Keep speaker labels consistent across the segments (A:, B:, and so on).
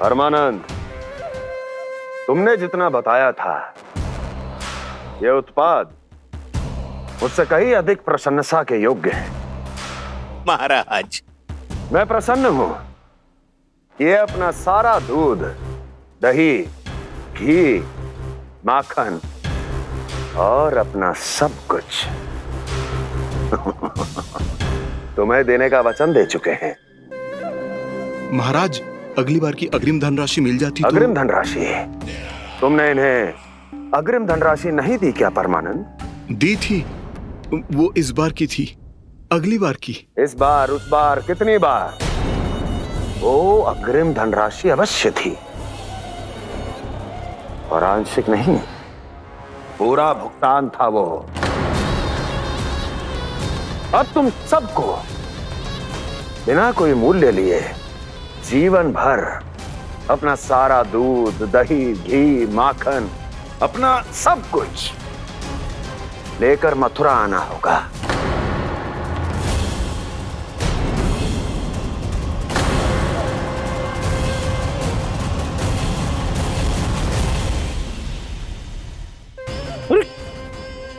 A: परमानंद, तुमने जितना बताया था, यह उत्पाद मुझसे कहीं अधिक प्रशंसा के योग्य है।
B: महाराज,
A: मैं प्रसन्न हूं। ये अपना सारा दूध, दही, घी, माखन और अपना सब कुछ तुम्हें देने का वचन दे चुके हैं।
C: महाराज, अगली बार की अग्रिम धनराशि मिल जाती तो।
A: अग्रिम धनराशि? तुमने इन्हें अग्रिम धनराशि नहीं दी क्या परमानंद?
C: दी थी, वो इस बार की थी, अगली बार की।
A: इस बार, उस बार, कितनी बार? वो अग्रिम धनराशि अवश्य थी और आंशिक नहीं, पूरा भुगतान था वो। अब तुम सबको बिना कोई मूल्य लिए जीवन भर अपना सारा दूध, दही, घी, माखन, अपना सब कुछ लेकर मथुरा आना होगा।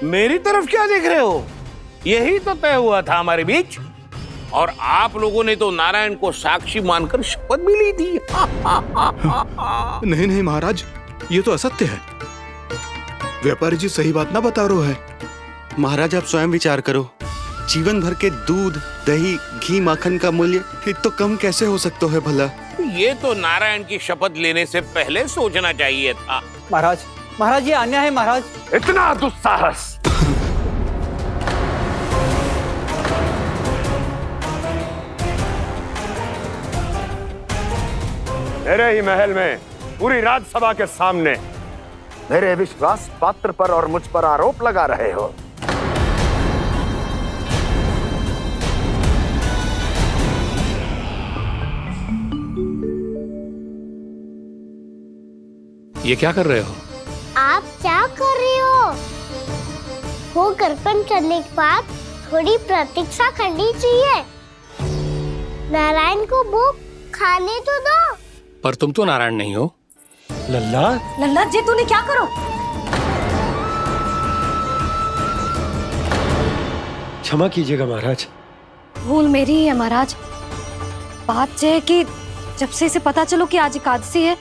B: मेरी तरफ क्या देख रहे हो? यही तो तय हुआ था हमारे बीच, और आप लोगों ने तो नारायण को साक्षी मानकर शपथ भी ली थी।
C: नहीं नहीं महाराज, ये तो असत्य है। व्यापारी जी सही बात ना बता रहे है।
D: महाराज, आप स्वयं विचार करो। जीवन भर के दूध, दही, घी, माखन का मूल्य तो कम कैसे हो सकता है भला?
B: ये तो नारायण की शपथ लेने से पहले सोचना चाहिए था।
E: महाराज, महाराज ये अन्याय है महाराज।
A: इतना दुस्साहस! मेरे ही महल में पूरी राज्यसभा के सामने मेरे विश्वास पात्र पर और मुझ पर आरोप लगा रहे हो।
F: ये क्या कर रहे हो?
G: आप क्या कर रहे हो? वो कर्पण करने के बाद थोड़ी प्रतीक्षा करनी चाहिए। नारायण को भूख खाने तो दो।
F: पर तुम तो नारायण नहीं हो।
E: लल्ला,
H: लल्ला जी, तूने क्या करो?
E: क्षमा कीजिएगा महाराज।
H: भूल मेरी ही है महाराज। बात यह है कि जब से इसे पता चलो कि आज एकादशी है,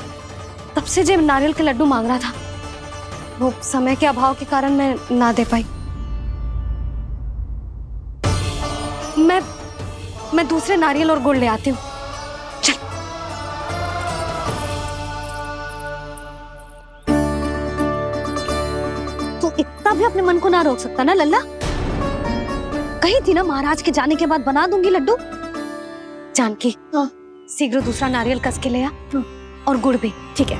H: तब से जो नारियल के लड्डू मांग रहा था, वो समय के अभाव के कारण मैं ना दे पाई। मैं दूसरे नारियल और गुड़ ले आती हूँ। चल। तू इतना भी अपने मन को ना रोक सकता ना लल्ला? कही थी ना महाराज के जाने के बाद बना दूंगी लड्डू। जानकी, शीघ्र दूसरा नारियल कस के ले आ, और गुड़ भी। ठीक है।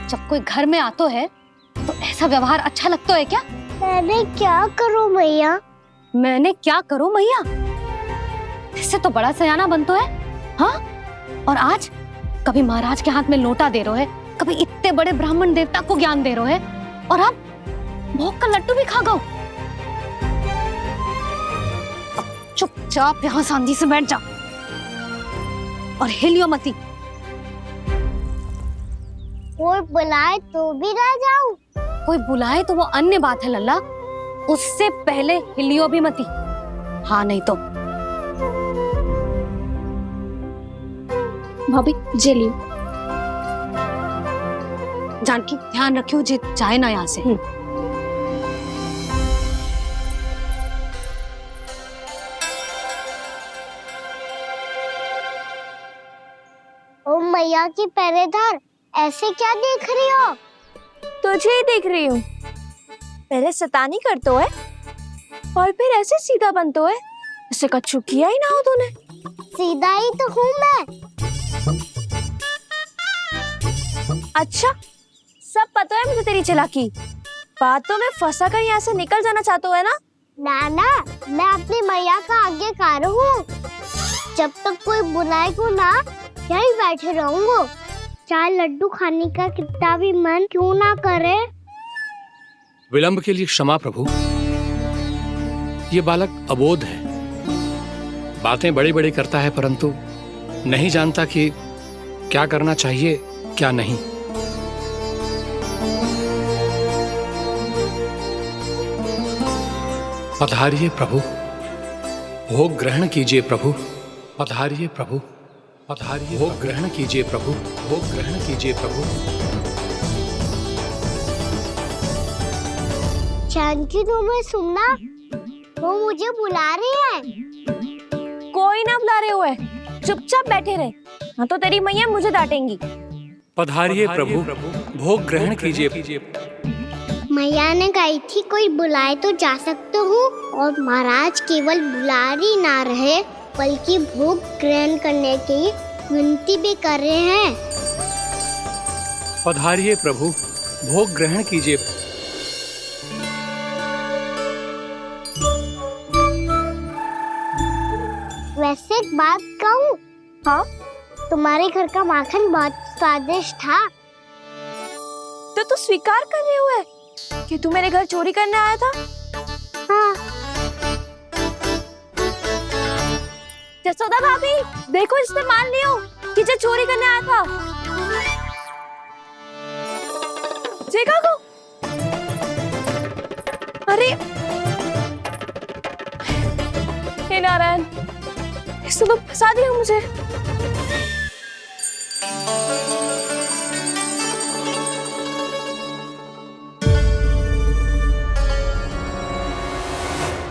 H: जब कोई घर में आतो है तो ऐसा व्यवहार अच्छा लगता है क्या?
G: मैंने क्या करूं मैया?
H: मैंने क्या करूं मैया? इससे तो बड़ा सयाना बनतो है। हाँ? और आज कभी महाराज के हाथ में लोटा दे रहे है, कभी इतने बड़े ब्राह्मण देवता को ज्ञान दे रहे है, और अब भोग का लड्डू भी खा गो। चुपचाप यहाँ शांति से बैठ जा और हिलियो मती।
G: कोई बुलाए तो भी ना जाऊं?
H: कोई बुलाए तो वो अन्य बात है लल्ला, उससे पहले हिलियो भी मती। हाँ नहीं तो।
I: भाभी जे लियो।
H: जानकी, ध्यान रखियो जे जाए ना यहाँ से।
G: ओ मैया की पहरेदार, ऐसे क्या देख रही हो?
I: तुझे ही देख रही हूँ। पहले शैतानी करतो है और फिर ऐसे सीधा बनतो है, ऐसे कछु किया ही ना हो तूने।
G: सीधा ही तो हूँ मैं।
I: अच्छा, सब पता है मुझे तेरी चालाकी। बातों में फंसा कर यहाँ से निकल जाना चाहते हो है ना?
G: नाना, मैं अपनी मैया का आज्ञाकार हूँ। जब तक कोई बुलाएगा ना, यहीं बैठे रहूंगा, चाहे लड्डू खाने का कितना भी मन क्यों ना करे।
F: विलंब के लिए क्षमा प्रभु। ये बालक अबोध है, बातें बड़ी बड़ी करता है, परंतु नहीं जानता कि क्या करना चाहिए क्या नहीं। पधारिए प्रभु, भोग ग्रहण कीजिए प्रभु। पधारिए प्रभु, पधारिए, भोग ग्रहण कीजिए प्रभु, भोग ग्रहण कीजिए प्रभु।
G: जानकी तुम्हें सुनना, वो मुझे बुला रही है।
I: कोई ना बुला रहे हुए, चुपचाप बैठे रहे, हाँ तो तेरी मैया मुझे डांटेंगी।
F: पधारिए प्रभु, भोग ग्रहण कीजिए।
G: मैया ने कही थी कोई बुलाए तो जा सकते हूँ, और महाराज केवल बुलारी ना रहे बल्कि भोग ग्रहण करने की विनती भी कर रहे हैं।
F: पधारिए प्रभु, भोग ग्रहण कीजिए।
G: वैसे एक बात कहूँ?
I: हाँ?
G: तुम्हारे घर का माखन बहुत स्वादिष्ट था।
I: तो तू स्वीकार कर रहे हुए कि तू मेरे घर चोरी करने आया था?
G: हाँ।
I: जसोदा भाभी, देखो इसने मान लियो कि जो चोरी करने आया था। देखा को? अरे हे नारायण, इसने तो फंसा दिया मुझे।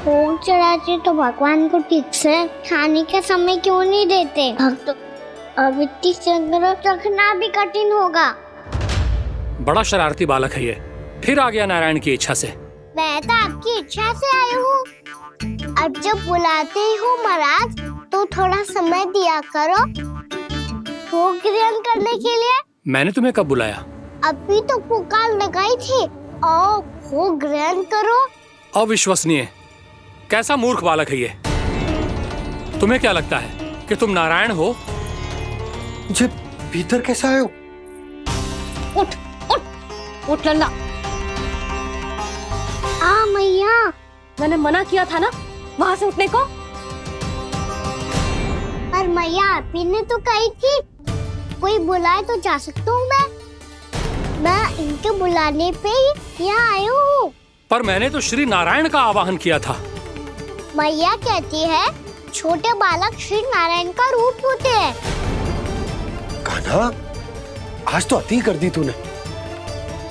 G: भोग चढ़ाते तो भगवान को ठीक से खाने का समय क्यों नहीं देते? भक्त अब इतनी संग्रह रखना भी कठिन होगा।
F: बड़ा शरारती बालक है ये, फिर आ गया नारायण की इच्छा से।
G: मैं तो आपकी इच्छा से आई हूँ। अब जब बुलाते ही हो महाराज तो थोड़ा समय दिया करो भोग ग्रहण करने के लिए।
F: मैंने तुम्हें कब बुलाया?
G: अभी तो पुकार लगाई थी, आओ भोग ग्रहण करो।
F: अविश्वसनीय, कैसा मूर्ख बालक है ये। तुम्हें क्या लगता है कि तुम नारायण हो?
E: मुझे भीतर कैसे आए हो?
H: उठ उठ उठ लल्ला।
G: मैया,
H: मैंने मना किया था ना वहां से उठने को।
G: पर मैया आपी ने तो कही थी कोई बुलाए तो जा सकता हूँ मैं इनके बुलाने पे ही यहाँ आई हूँ।
F: पर मैंने तो श्री नारायण का आवाहन किया था।
G: मैया कहती है छोटे बालक श्री नारायण का रूप होते हैं।
E: कान्हा, आज तो अति कर दी तूने।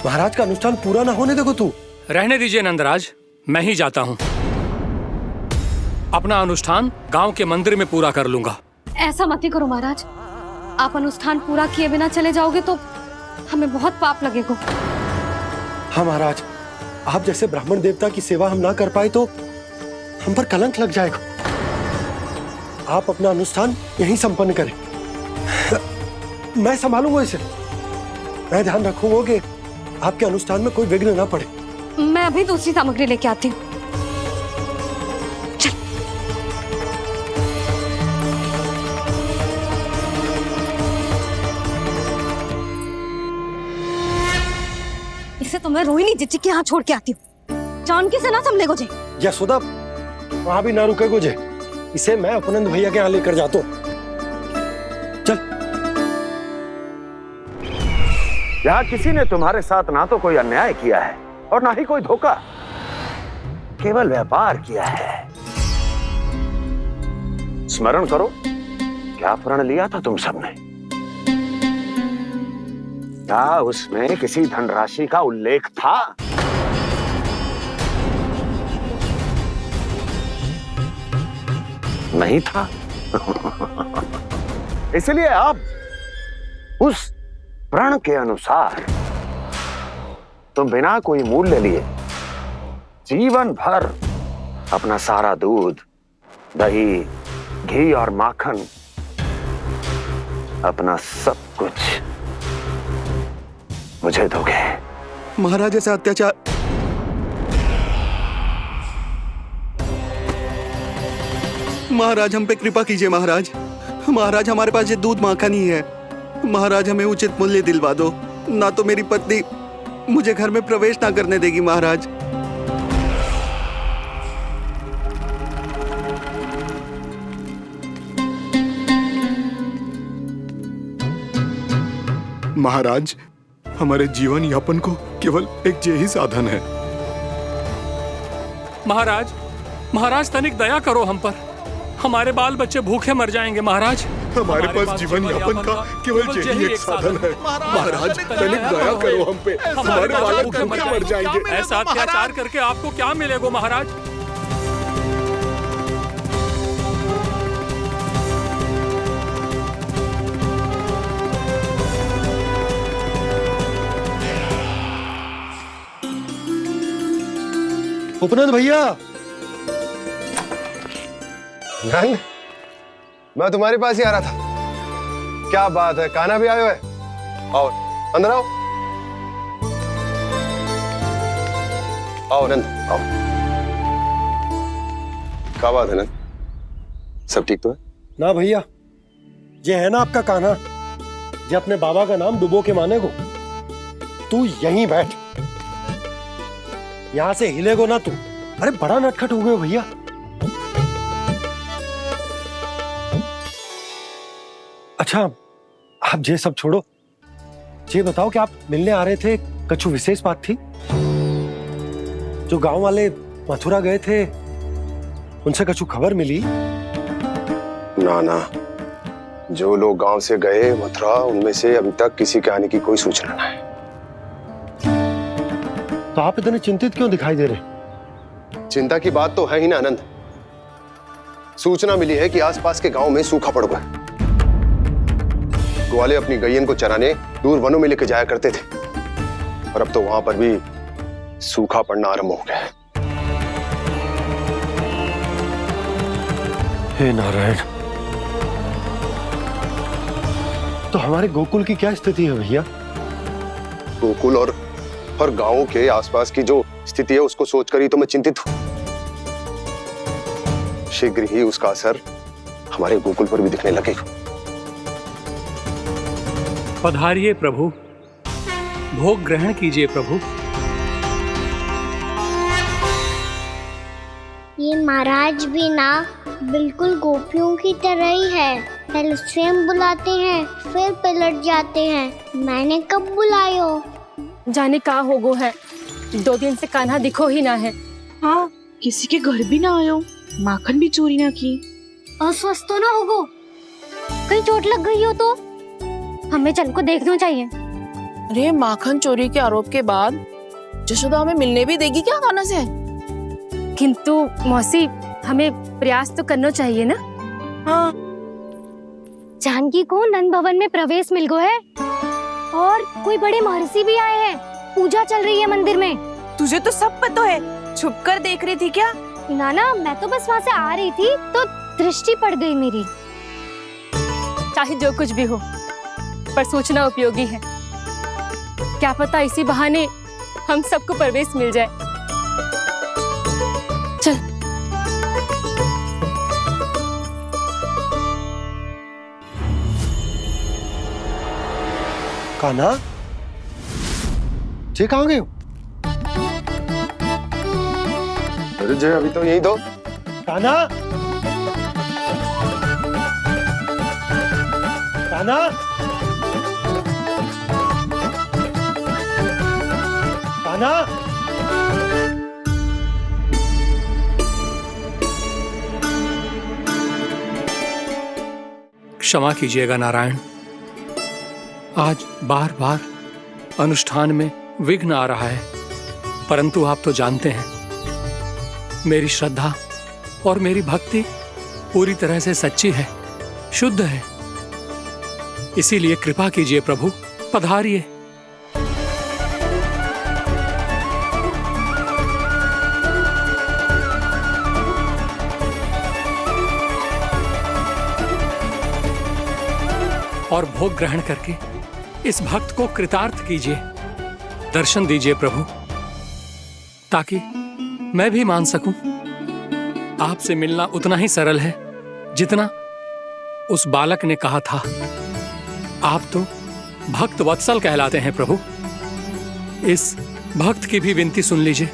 E: महाराज का अनुष्ठान पूरा ना होने देखो तू।
F: रहने दीजिए नंदराज, मैं ही जाता हूँ। अपना अनुष्ठान गांव के मंदिर में पूरा कर लूंगा।
H: ऐसा मत ही करो महाराज, आप अनुष्ठान पूरा किए बिना चले जाओगे तो हमें बहुत पाप लगेगा।
E: हाँ महाराज, आप जैसे ब्राह्मण देवता की सेवा हम ना कर पाए तो हम पर कलंक लग जाएगा। आप अपना अनुष्ठान यहीं संपन्न करें, मैं संभालूंगा इसे। मैं ध्यान रखूंगा कि आपके अनुष्ठान में कोई विघ्न ना पड़े।
H: मैं अभी दूसरी सामग्री लेके आती हूँ। इसे तो मैं रोहिणी जीजी के यहाँ छोड़ के आती हूँ। जानकी से ना संभले गुजे।
E: यशोदा, वहां भी ना रुके गुजे। इसे मैं अपनंद भैया के यहाँ लेकर जाता हूँ। चल।
A: यहाँ किसी ने तुम्हारे साथ ना तो कोई अन्याय किया है और ना ही कोई धोखा, केवल व्यापार किया है। स्मरण करो क्या प्रण लिया था तुम सबने? क्या उसमें किसी धनराशि का उल्लेख था? नहीं था। इसलिए अब उस प्रण के अनुसार तुम बिना कोई मूल्य लिए जीवन भर अपना सारा दूध, दही, घी और माखन, अपना सब कुछ मुझे दोगे।
D: महाराज ऐसा अत्याचार। महाराज हम पे कृपा कीजिए। महाराज, महाराज हमारे पास ये दूध माखन ही है। महाराज हमें उचित मूल्य दिलवा दो, ना तो मेरी पत्नी मुझे घर में प्रवेश ना करने देगी। महाराज
C: महाराज, हमारे जीवन यापन को केवल एक यही साधन है।
F: महाराज, महाराज तनिक दया करो हम पर। हमारे बाल बच्चे भूखे मर जाएंगे महाराज।
C: हमारे पास जीवन यापन का केवल यही एक साधन है। महाराज, तनिक दया करो हम पे। हमारे बालक भूखे मर जाएंगे।
F: ऐसा अत्याचार करके आपको क्या मिलेगा महाराज?
E: उपनंद भैया।
J: नंद, मैं तुम्हारे पास ही आ रहा था। क्या बात है, कान्हा भी आयो है? आओ अंदर आओ। आओ नंद आओ। क्या बात है नंद, सब ठीक तो है?
E: ना भैया, ये है ना आपका कान्हा, ये अपने बाबा का नाम डुबो के माने को। तू यहीं बैठ, यहां से हिलेगो ना तू। अरे बड़ा नटखट हो गए हो भैया। अच्छा, आप ये सब छोड़ो, ये बताओ कि आप मिलने आ रहे थे, कछु विशेष बात थी? जो गांव वाले मथुरा गए थे, उनसे कछु खबर मिली?
J: ना ना, जो लोग गांव से गए मथुरा, उनमें से अभी तक किसी के आने की कोई सूचना नहीं है।
E: तो आप इतने चिंतित क्यों दिखाई दे रहे?
J: चिंता की बात तो है ही ना आनंद। सूचना मिली है कि आसपास के गांव में सूखा पड़ गया। ग्वाले अपनी गैयन को चराने दूर वनों में लेकर जाया करते थे, और अब तो वहां पर भी सूखा पड़ना आरंभ हो गया है।
E: हे नारायण, तो हमारे गोकुल की क्या स्थिति है भैया?
J: गोकुल और गांवों के आसपास की जो स्थिति है उसको सोचकर ही तो मैं चिंतित हूं। शीघ्र ही उसका असर हमारे गोकुल पर भी दिखने लगेगा।
F: पधारिए प्रभु, भोग ग्रहण कीजिए प्रभु।
G: ये महाराज भी ना बिल्कुल गोपियों की तरह ही है। पहले स्वयं बुलाते हैं, फिर पलट जाते हैं। मैंने कब बुलायो?
I: जाने का होगो है, 2 दिन से कान्हा दिखो ही ना है।
K: हाँ, किसी के घर भी ना आयो, माखन भी चोरी ना की।
H: अस्वस्थ तो ना होगो, कहीं चोट लग गई हो तो हमें चल को देखना चाहिए।
K: अरे माखन चोरी के आरोप के बाद जशोदा हमें मिलने भी देगी क्या कान्हा से?
I: किंतु मौसी, हमें प्रयास तो करना चाहिए ना।
K: हाँ,
H: जानकी को नंद भवन में प्रवेश मिल गो है, और कोई बड़े महर्षि भी आए हैं। पूजा चल रही है मंदिर में।
K: तुझे तो सब पता है, छुप कर देख रही थी क्या?
H: नाना, मैं तो बस वहाँ से आ रही थी तो दृष्टि पड़ गई मेरी।
I: चाहे जो कुछ भी हो, पर सूचना उपयोगी है। क्या पता इसी बहाने हम सबको प्रवेश मिल जाए। चल।
E: कान्हा, ये कहाँ गए हो?
J: अरे जय, अभी तो यही दो।
E: कान्हा, कान्हा, कान्हा।
F: क्षमा कीजिएगा नारायण, आज बार बार अनुष्ठान में विघ्न आ रहा है, परंतु आप तो जानते हैं मेरी श्रद्धा और मेरी भक्ति पूरी तरह से सच्ची है, शुद्ध है। इसीलिए कृपा कीजिए प्रभु, पधारिए। और भोग ग्रहण करके इस भक्त को कृतार्थ कीजिए। दर्शन दीजिए प्रभु, ताकि मैं भी मान सकूं। आपसे मिलना उतना ही सरल है जितना उस बालक ने कहा था। आप तो भक्त वत्सल कहलाते हैं प्रभु। इस भक्त की भी विनती सुन लीजिए।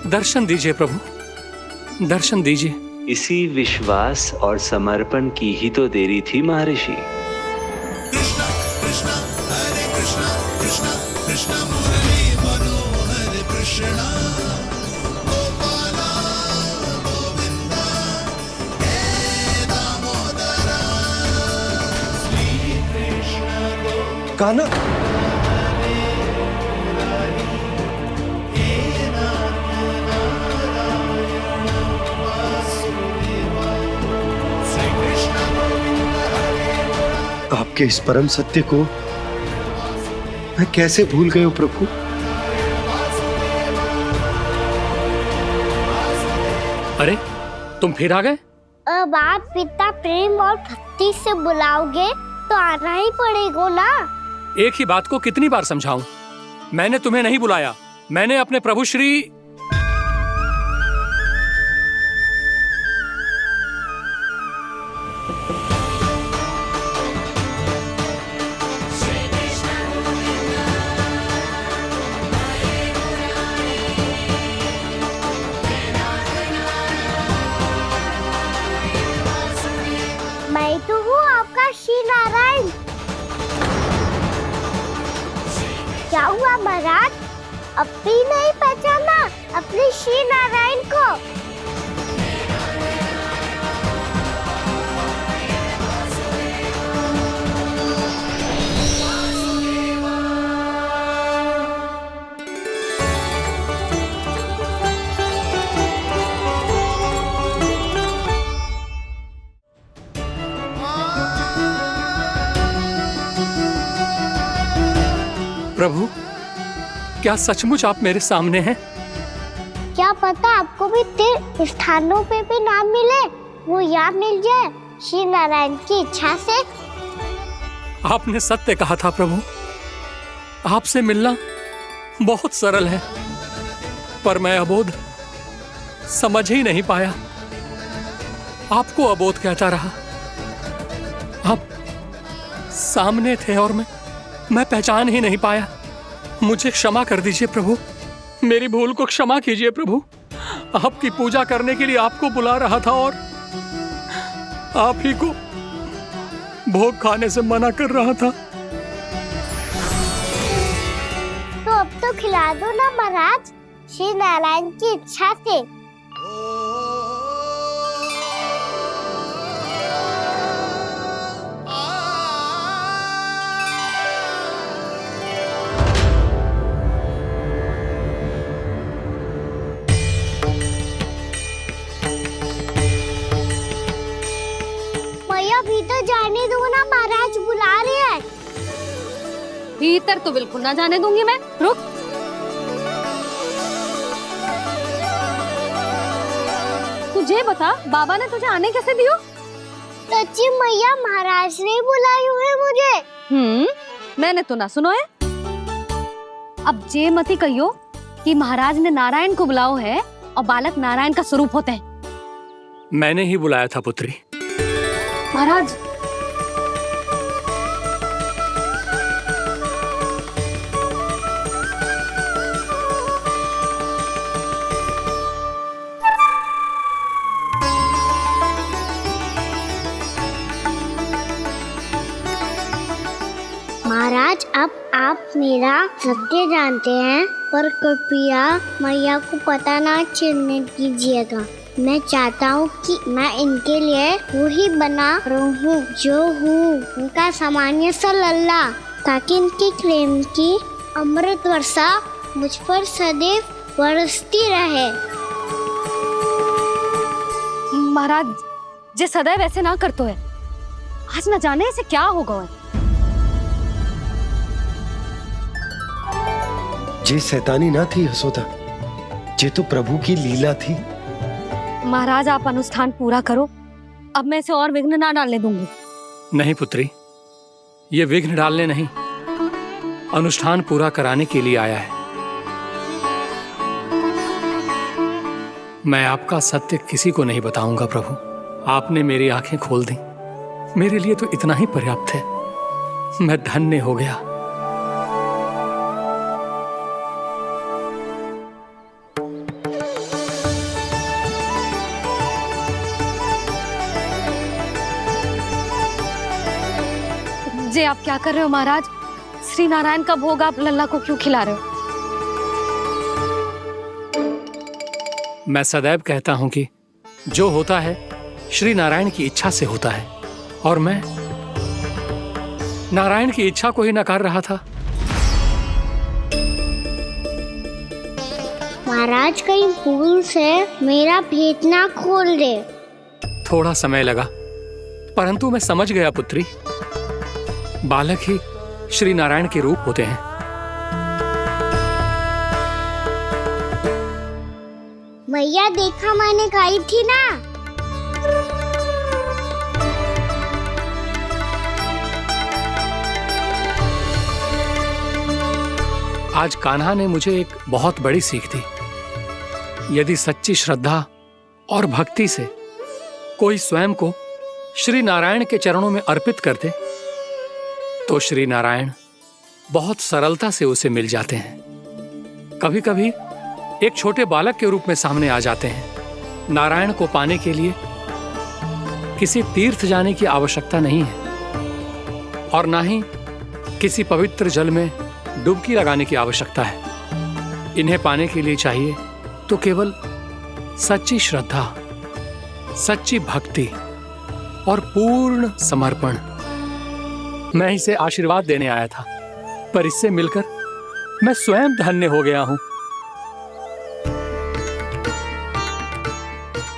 F: दर्शन दीजिए प्रभु, दर्शन दीजिए।
L: इसी विश्वास और समर्पण की ही तो देरी थी महर्षि।
M: कृष्णा कृष्णा
E: कान्हा, आपके इस परम सत्य को मैं कैसे भूल गया हूं प्रभु।
F: अरे तुम फिर आ गए?
G: अब आप पिता प्रेम और भक्ति से बुलाओगे तो आना ही पड़ेगा ना।
F: एक ही बात को कितनी बार समझाऊं? मैंने तुम्हें नहीं बुलाया, मैंने अपने प्रभु श्री
G: मैं तो हूँ आपका श्री नारायण। क्या हुआ महाराज, अब भी नहीं पहचाना अपने श्री नारायण को?
F: प्रभु, क्या सचमुच आप मेरे सामने हैं?
G: क्या पता आपको भी तीर्थ स्थानों पे भी नाम मिले, वो यहाँ मिल जाए श्री नारायण की इच्छा से।
F: आपने सत्य कहा था प्रभु, आपसे मिलना बहुत सरल है, पर मैं अबोध समझ ही नहीं पाया। आपको अबोध कहता रहा। आप सामने थे और मैं पहचान ही नहीं पाया। मुझे क्षमा कर दीजिए प्रभु, मेरी भूल को क्षमा कीजिए प्रभु। आपकी पूजा करने के लिए आपको बुला रहा था और आप ही को भोग खाने से मना कर रहा था।
G: तो अब तो खिला दो ना महाराज, श्री नारायण की इच्छा से। भीतर जाने दो ना, महाराज बुला रहे हैं।
H: भीतर तो बिल्कुल ना जाने दूंगी मैं। रुक। तुझे बता, बाबा ने तुझे आने कैसे दियो?
G: सच्ची मैया, महाराज ने बुलाई हुई मुझे।
H: मैंने तो ना सुनो है। अब जे मती कहियो कि महाराज ने नारायण को बुलाओ है और बालक नारायण का स्वरूप होते हैं।
F: मैंने ही बुलाया था पुत्री।
H: महाराज,
G: महाराज, अब आप मेरा सत्य जानते हैं, पर कृपया मैया को पता ना चलने दीजिएगा। मैं चाहता हूँ कि मैं इनके लिए वो ही बना रहूँ जो हूँ, उनका सामान्य सा लल्ला, ताकि इनके प्रेम की अमृत वर्षा मुझ पर सदैव बरसती रहे।
H: महाराज, जे सदैव ऐसे ना करतो है, आज न जाने इसे क्या होगा है।
E: जे शैतानी ना थी यशोदा, जे तो प्रभु की लीला थी।
H: महाराज, आप अनुष्ठान पूरा करो, अब मैं इसे और विघ्न ना डालने दूंगी।
F: नहीं पुत्री, ये विघ्न डालने नहीं, अनुष्ठान पूरा कराने के लिए आया है। मैं आपका सत्य किसी को नहीं बताऊंगा प्रभु। आपने मेरी आंखें खोल दी, मेरे लिए तो इतना ही पर्याप्त है। मैं धन्य हो गया।
H: जे आप क्या कर रहे हो महाराज? श्री नारायण का भोग आप लल्ला को क्यों खिला रहे हो?
F: मैं सदैव कहता हूं कि जो होता है श्री नारायण की इच्छा से होता है, और मैं नारायण की इच्छा को ही नकार रहा था।
G: महाराज कहीं भूल से मेरा भेद ना खोल दे।
F: थोड़ा समय लगा, परंतु मैं समझ गया पुत्री। बालक ही श्री नारायण के रूप होते हैं।
G: मैया देखा मैंने खाई थी ना।
F: आज कान्हा ने मुझे एक बहुत बड़ी सीख दी। यदि सच्ची श्रद्धा और भक्ति से कोई स्वयं को श्री नारायण के चरणों में अर्पित कर दे तो श्री नारायण बहुत सरलता से उसे मिल जाते हैं। कभी कभी एक छोटे बालक के रूप में सामने आ जाते हैं। नारायण को पाने के लिए किसी तीर्थ जाने की आवश्यकता नहीं है और ना ही किसी पवित्र जल में डुबकी लगाने की आवश्यकता है। इन्हें पाने के लिए चाहिए तो केवल सच्ची श्रद्धा, सच्ची भक्ति और पूर्ण समर्पण। मैं इसे आशीर्वाद देने आया था, पर इससे मिलकर मैं स्वयं धन्य हो गया हूं।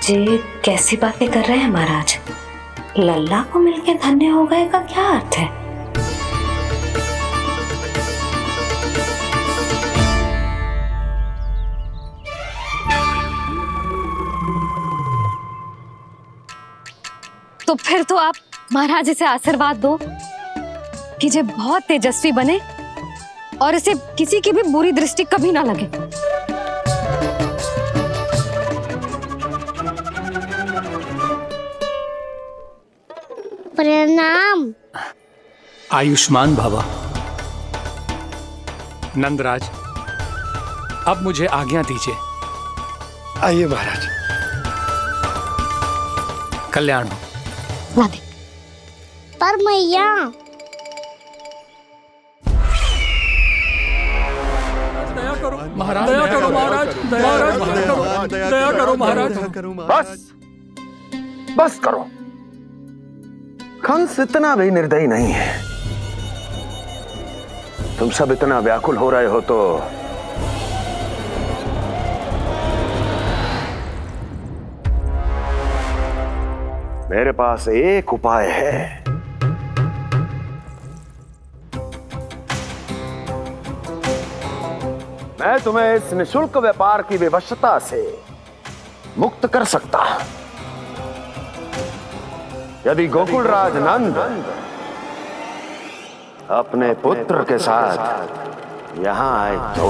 H: जी कैसी बातें कर रहे हैं महाराज? लल्ला को मिलकर धन्य हो गए का क्या अर्थ है? तो फिर तो आप महाराज इसे आशीर्वाद दो कि ये बहुत तेजस्वी बने और इसे किसी की भी बुरी दृष्टि कभी ना लगे।
G: प्रणाम।
F: आयुष्मान भव। नंदराज, अब मुझे आज्ञा दीजिए।
E: आइए महाराज।
F: कल्याण हो।
H: राधे।
G: पर मैया
F: दया करो महाराज, दया करो महाराज, दया करो महाराज।
A: बस बस करो। कंस इतना भी निर्दयी नहीं है। तुम सब इतना व्याकुल हो रहे हो तो मेरे पास एक उपाय है। मैं तुम्हें इस निशुल्क व्यापार की विवशता से मुक्त कर सकता। यदि गोकुलराज नंद अपने पुत्र के साथ यहां आए तो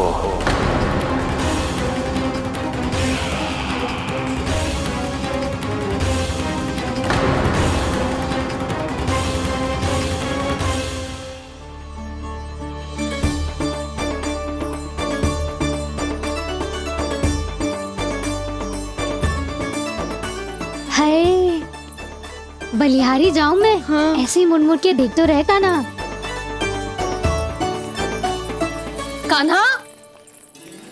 G: बलिहारी जाऊं मैं? हाँ। ऐसे ही मुड़ के देख तो रहे कान्हा।
H: कान्हा,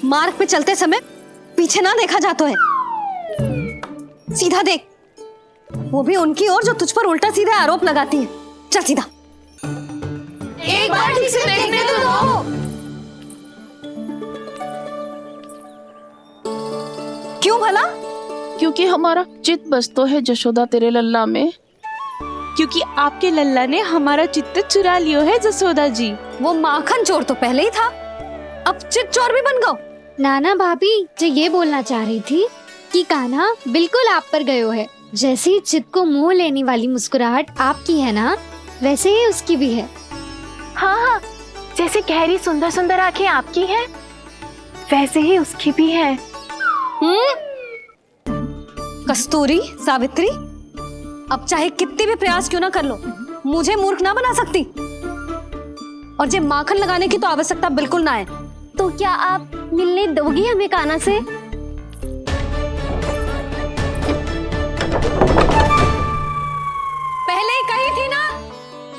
H: मार्ग पे चलते समय पीछे ना देखा जाता है। सीधा देख, वो भी उनकी ओर जो तुझ पर उल्टा सीधा आरोप लगाती है। चल सीधा। एक बार ठीक से देखने तो दो। क्यों भला?
K: क्योंकि हमारा चित्त बसतो है जशोदा तेरे लल्ला में।
I: क्योंकि आपके लल्ला ने हमारा चित्त चुरा लियो है जसोदा जी।
H: वो माखन चोर तो पहले ही था, अब चित्त चोर भी बन गो।
G: नाना भाभी जो ये बोलना चाह रही थी कि कान्हा बिल्कुल आप पर गयो है। जैसे ही चित्त को मोह लेने वाली मुस्कुराहट आपकी है ना, वैसे ही उसकी भी है।
I: हाँ हाँ, जैसे गहरी सुंदर सुंदर आंखें आपकी हैं, वैसे ही उसकी भी है।
H: कस्तूरी, सावित्री, अब चाहे कितने भी प्रयास क्यों ना कर लो, मुझे मूर्ख ना बना सकती। और जब माखन लगाने की तो आवश्यकता बिल्कुल ना है।
G: तो क्या आप मिलने दोगी हमें कान्हा से?
H: पहले ही कही थी ना,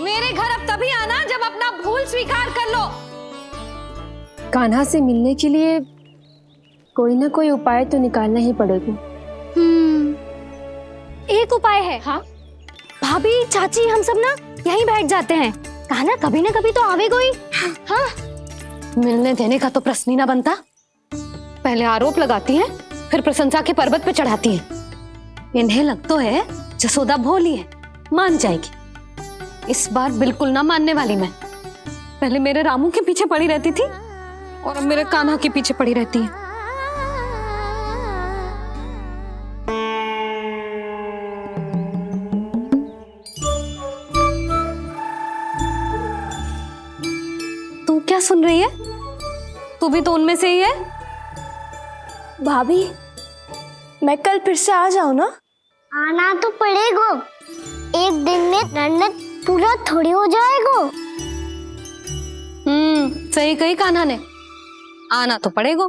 H: मेरे घर अब तभी आना जब अपना भूल स्वीकार कर लो।
I: कान्हा से मिलने के लिए कोई ना कोई उपाय तो निकालना ही पड़ेगा।
G: एक उपाय है। हाँ? भाभी, चाची, हम सब ना यहीं बैठ जाते हैं।
H: कान्हा कभी ना कभी तो आवेगा ही। हाँ, मिलने देने का तो प्रश्न ही ना बनता। पहले आरोप लगाती है, फिर प्रशंसा के पर्वत पे चढ़ाती है। इन्हें लगता है जसोदा भोली है, मान जाएगी। इस बार बिल्कुल ना मानने वाली मैं। पहले मेरे रामू के पीछे पड़ी रहती थी और अब मेरे कान्हा के पीछे पड़ी रहती है। तू क्या सुन रही है? तू भी तो उनमें से ही है।
I: भाभी, मैं कल फिर से आ जाऊं ना?
G: आना तो पड़ेगा। एक दिन में रन्नत पूरा थोड़ी हो जाएगा।
H: सही कही कान्हा ने, आना तो पड़ेगा।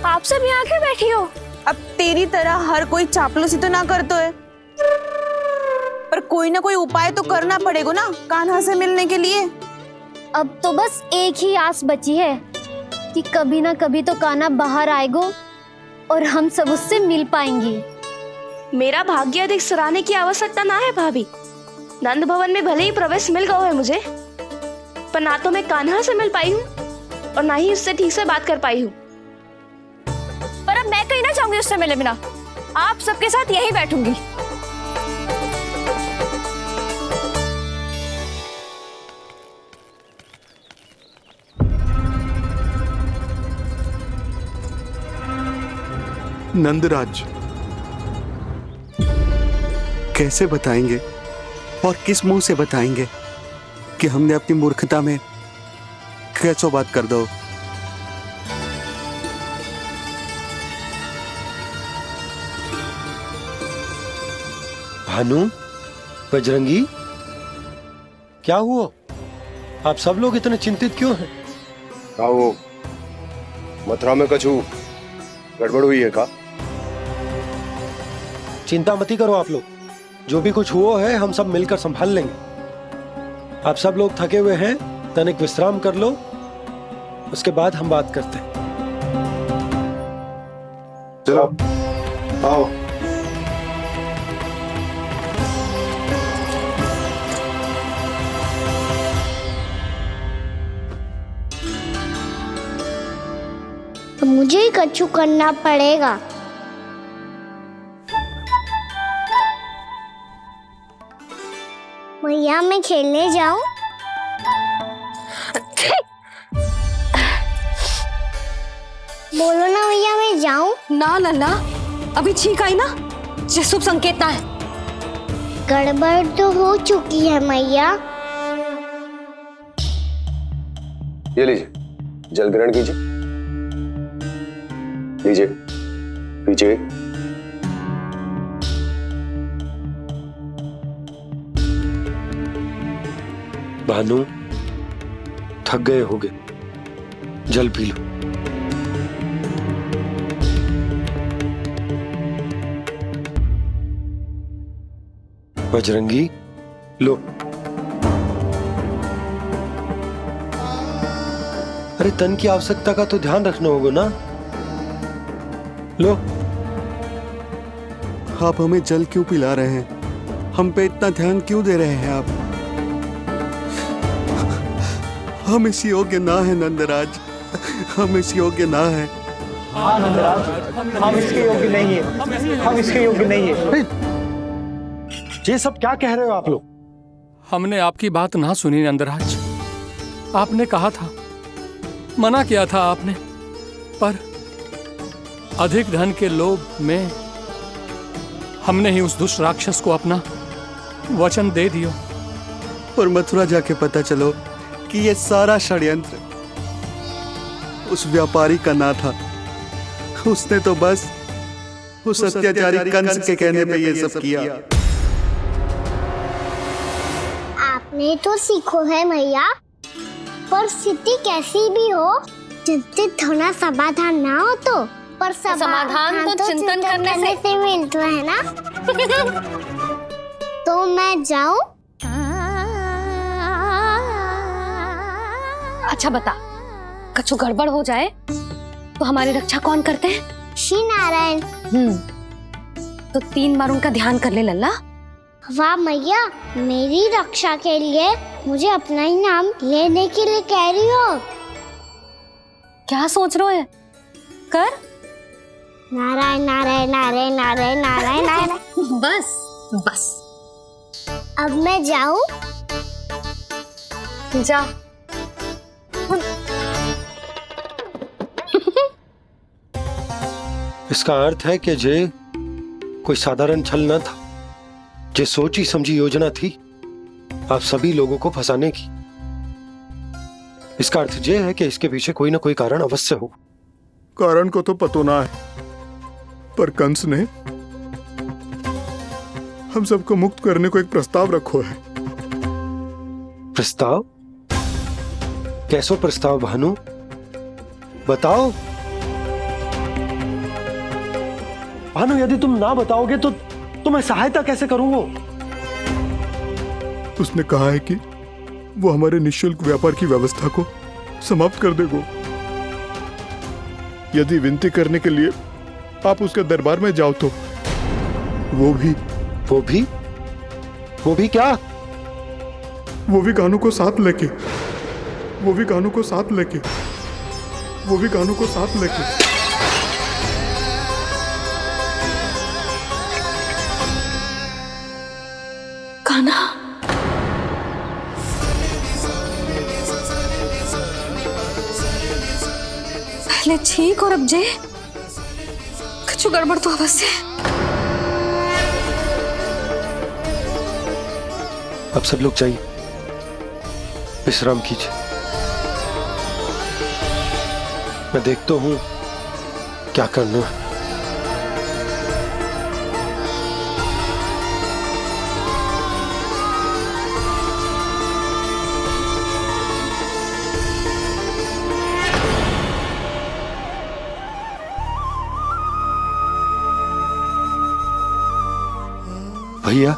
I: आप सब यहाँ क्यों बैठी हो?
K: अब तेरी तरह हर कोई चापलूसी तो ना करतो है, पर कोई ना कोई उपाय तो करना पड़ेगा ना कान्हा से मिलने के लिए।
G: अब तो बस एक ही आस बची है कि कभी ना कभी तो कान्हा बाहर आएगा और हम सब उससे मिल पाएंगे।
I: मेरा भाग्य अधिक सराहने की आवश्यकता ना है भाभी। नंद भवन में भले ही प्रवेश मिल गया है मुझे, पर ना तो मैं कान्हा से मिल पाई हूँ और ना ही उससे ठीक से बात कर पाई हूँ। पर अब मैं कहीं ना चाहूंगी उससे मिले बिना। आप सबके साथ यहीं बैठूंगी।
D: नंदराज, कैसे बताएंगे और किस मुंह से बताएंगे कि हमने अपनी मूर्खता में कैसो बात कर दो।
E: भानु, बजरंगी, क्या हुआ? आप सब लोग इतने चिंतित क्यों हैं?
J: क्या वो मथुरा में कछु गड़बड़ हुई है का?
E: चिंता मती करो आप लोग, जो भी कुछ हुआ है हम सब मिलकर संभाल लेंगे। आप सब लोग थके हुए हैं, तनिक विश्राम कर लो, उसके बाद हम बात करते हैं।
J: चलो आओ।
G: तो मुझे ही कछु करना पड़ेगा। मैया मैं खेलने जाऊं? बोलो ना मैया मैं जाऊं?
H: ना लल्ला, अभी छींक आई ना, ये शुभ संकेत ना है।
G: गड़बड़ तो हो चुकी है मैया।
J: ये लीजिए, जल ग्रहण कीजिए। लीजिए, पीछे।
E: भानु, थक गए होगे, जल पी लो। बजरंगी, लो। अरे तन की आवश्यकता का तो ध्यान रखना होगा ना। लो।
D: आप हमें जल क्यों पिला रहे हैं? हम पे इतना ध्यान क्यों दे रहे हैं आप? हम इस योग्य ना है नंदराज, हम इस योग्य ना है।
L: हाँ नंदराज, हम इसके योग्य नहीं है, हम इसके योग्य नहीं है।
E: ये सब क्या कह रहे हो आप लोग?
F: हमने आपकी बात ना सुनी नंदराज। आपने कहा था, मना किया था आपने, पर अधिक धन के लोभ में हमने ही उस दुष्ट राक्षस को अपना वचन दे दियो
D: और मथुरा जाके पता चलो कि ये सारा षड्यंत्र उस व्यापारी का ना था। उसने तो बस उस अत्याचारी कंस के कहने पे ये सब किया।
G: आपने तो सीखो है मैया, पर स्थिति कैसी भी हो, चिंतित होना समाधान ना हो तो, पर
H: समाधान तो चिंतन करने से
G: मिलता है ना। तो मैं जाऊं?
H: अच्छा बता, कछु गड़बड़ हो जाए तो हमारी रक्षा कौन करते हैं?
G: श्री नारायण।
H: तो 3 बार उनका ध्यान कर ले लल्ला।
G: वाह मैया, मेरी रक्षा के लिए मुझे अपना ही नाम लेने के लिए कह रही हो?
H: क्या सोच रहे हो? कर।
G: नारायण नारायण नारायण नारायण नारायण नारायण।
H: बस बस।
G: अब मैं जाऊं?
H: जा।
E: इसका अर्थ है कि जे कोई साधारण छल न था, जे सोची समझी योजना थी आप सभी लोगों को फंसाने की। इसका अर्थ ये है कि इसके पीछे कोई ना कोई कारण अवश्य हो।
C: कारण को तो पतो ना है, पर कंस ने हम सबको मुक्त करने को एक प्रस्ताव रखो है।
E: प्रस्ताव? कैसो प्रस्ताव भानु, बताओ।
L: भानु, यदि तुम ना बताओगे तो तुम्हें सहायता कैसे करूंगा?
C: उसने कहा है कि वो हमारे निःशुल्क व्यापार की व्यवस्था को समाप्त कर देगा। यदि विनती करने के लिए आप उसके दरबार में जाओ तो वो भी
E: क्या?
C: वो भी गानों को साथ लेके
H: कान्हा, पहले ठीक और अब जे कुछ गड़बड़ तो अवश्य।
E: अब सब लोग जाइए, विश्राम कीजिए। मैं देखता हूं क्या करना है। भैया,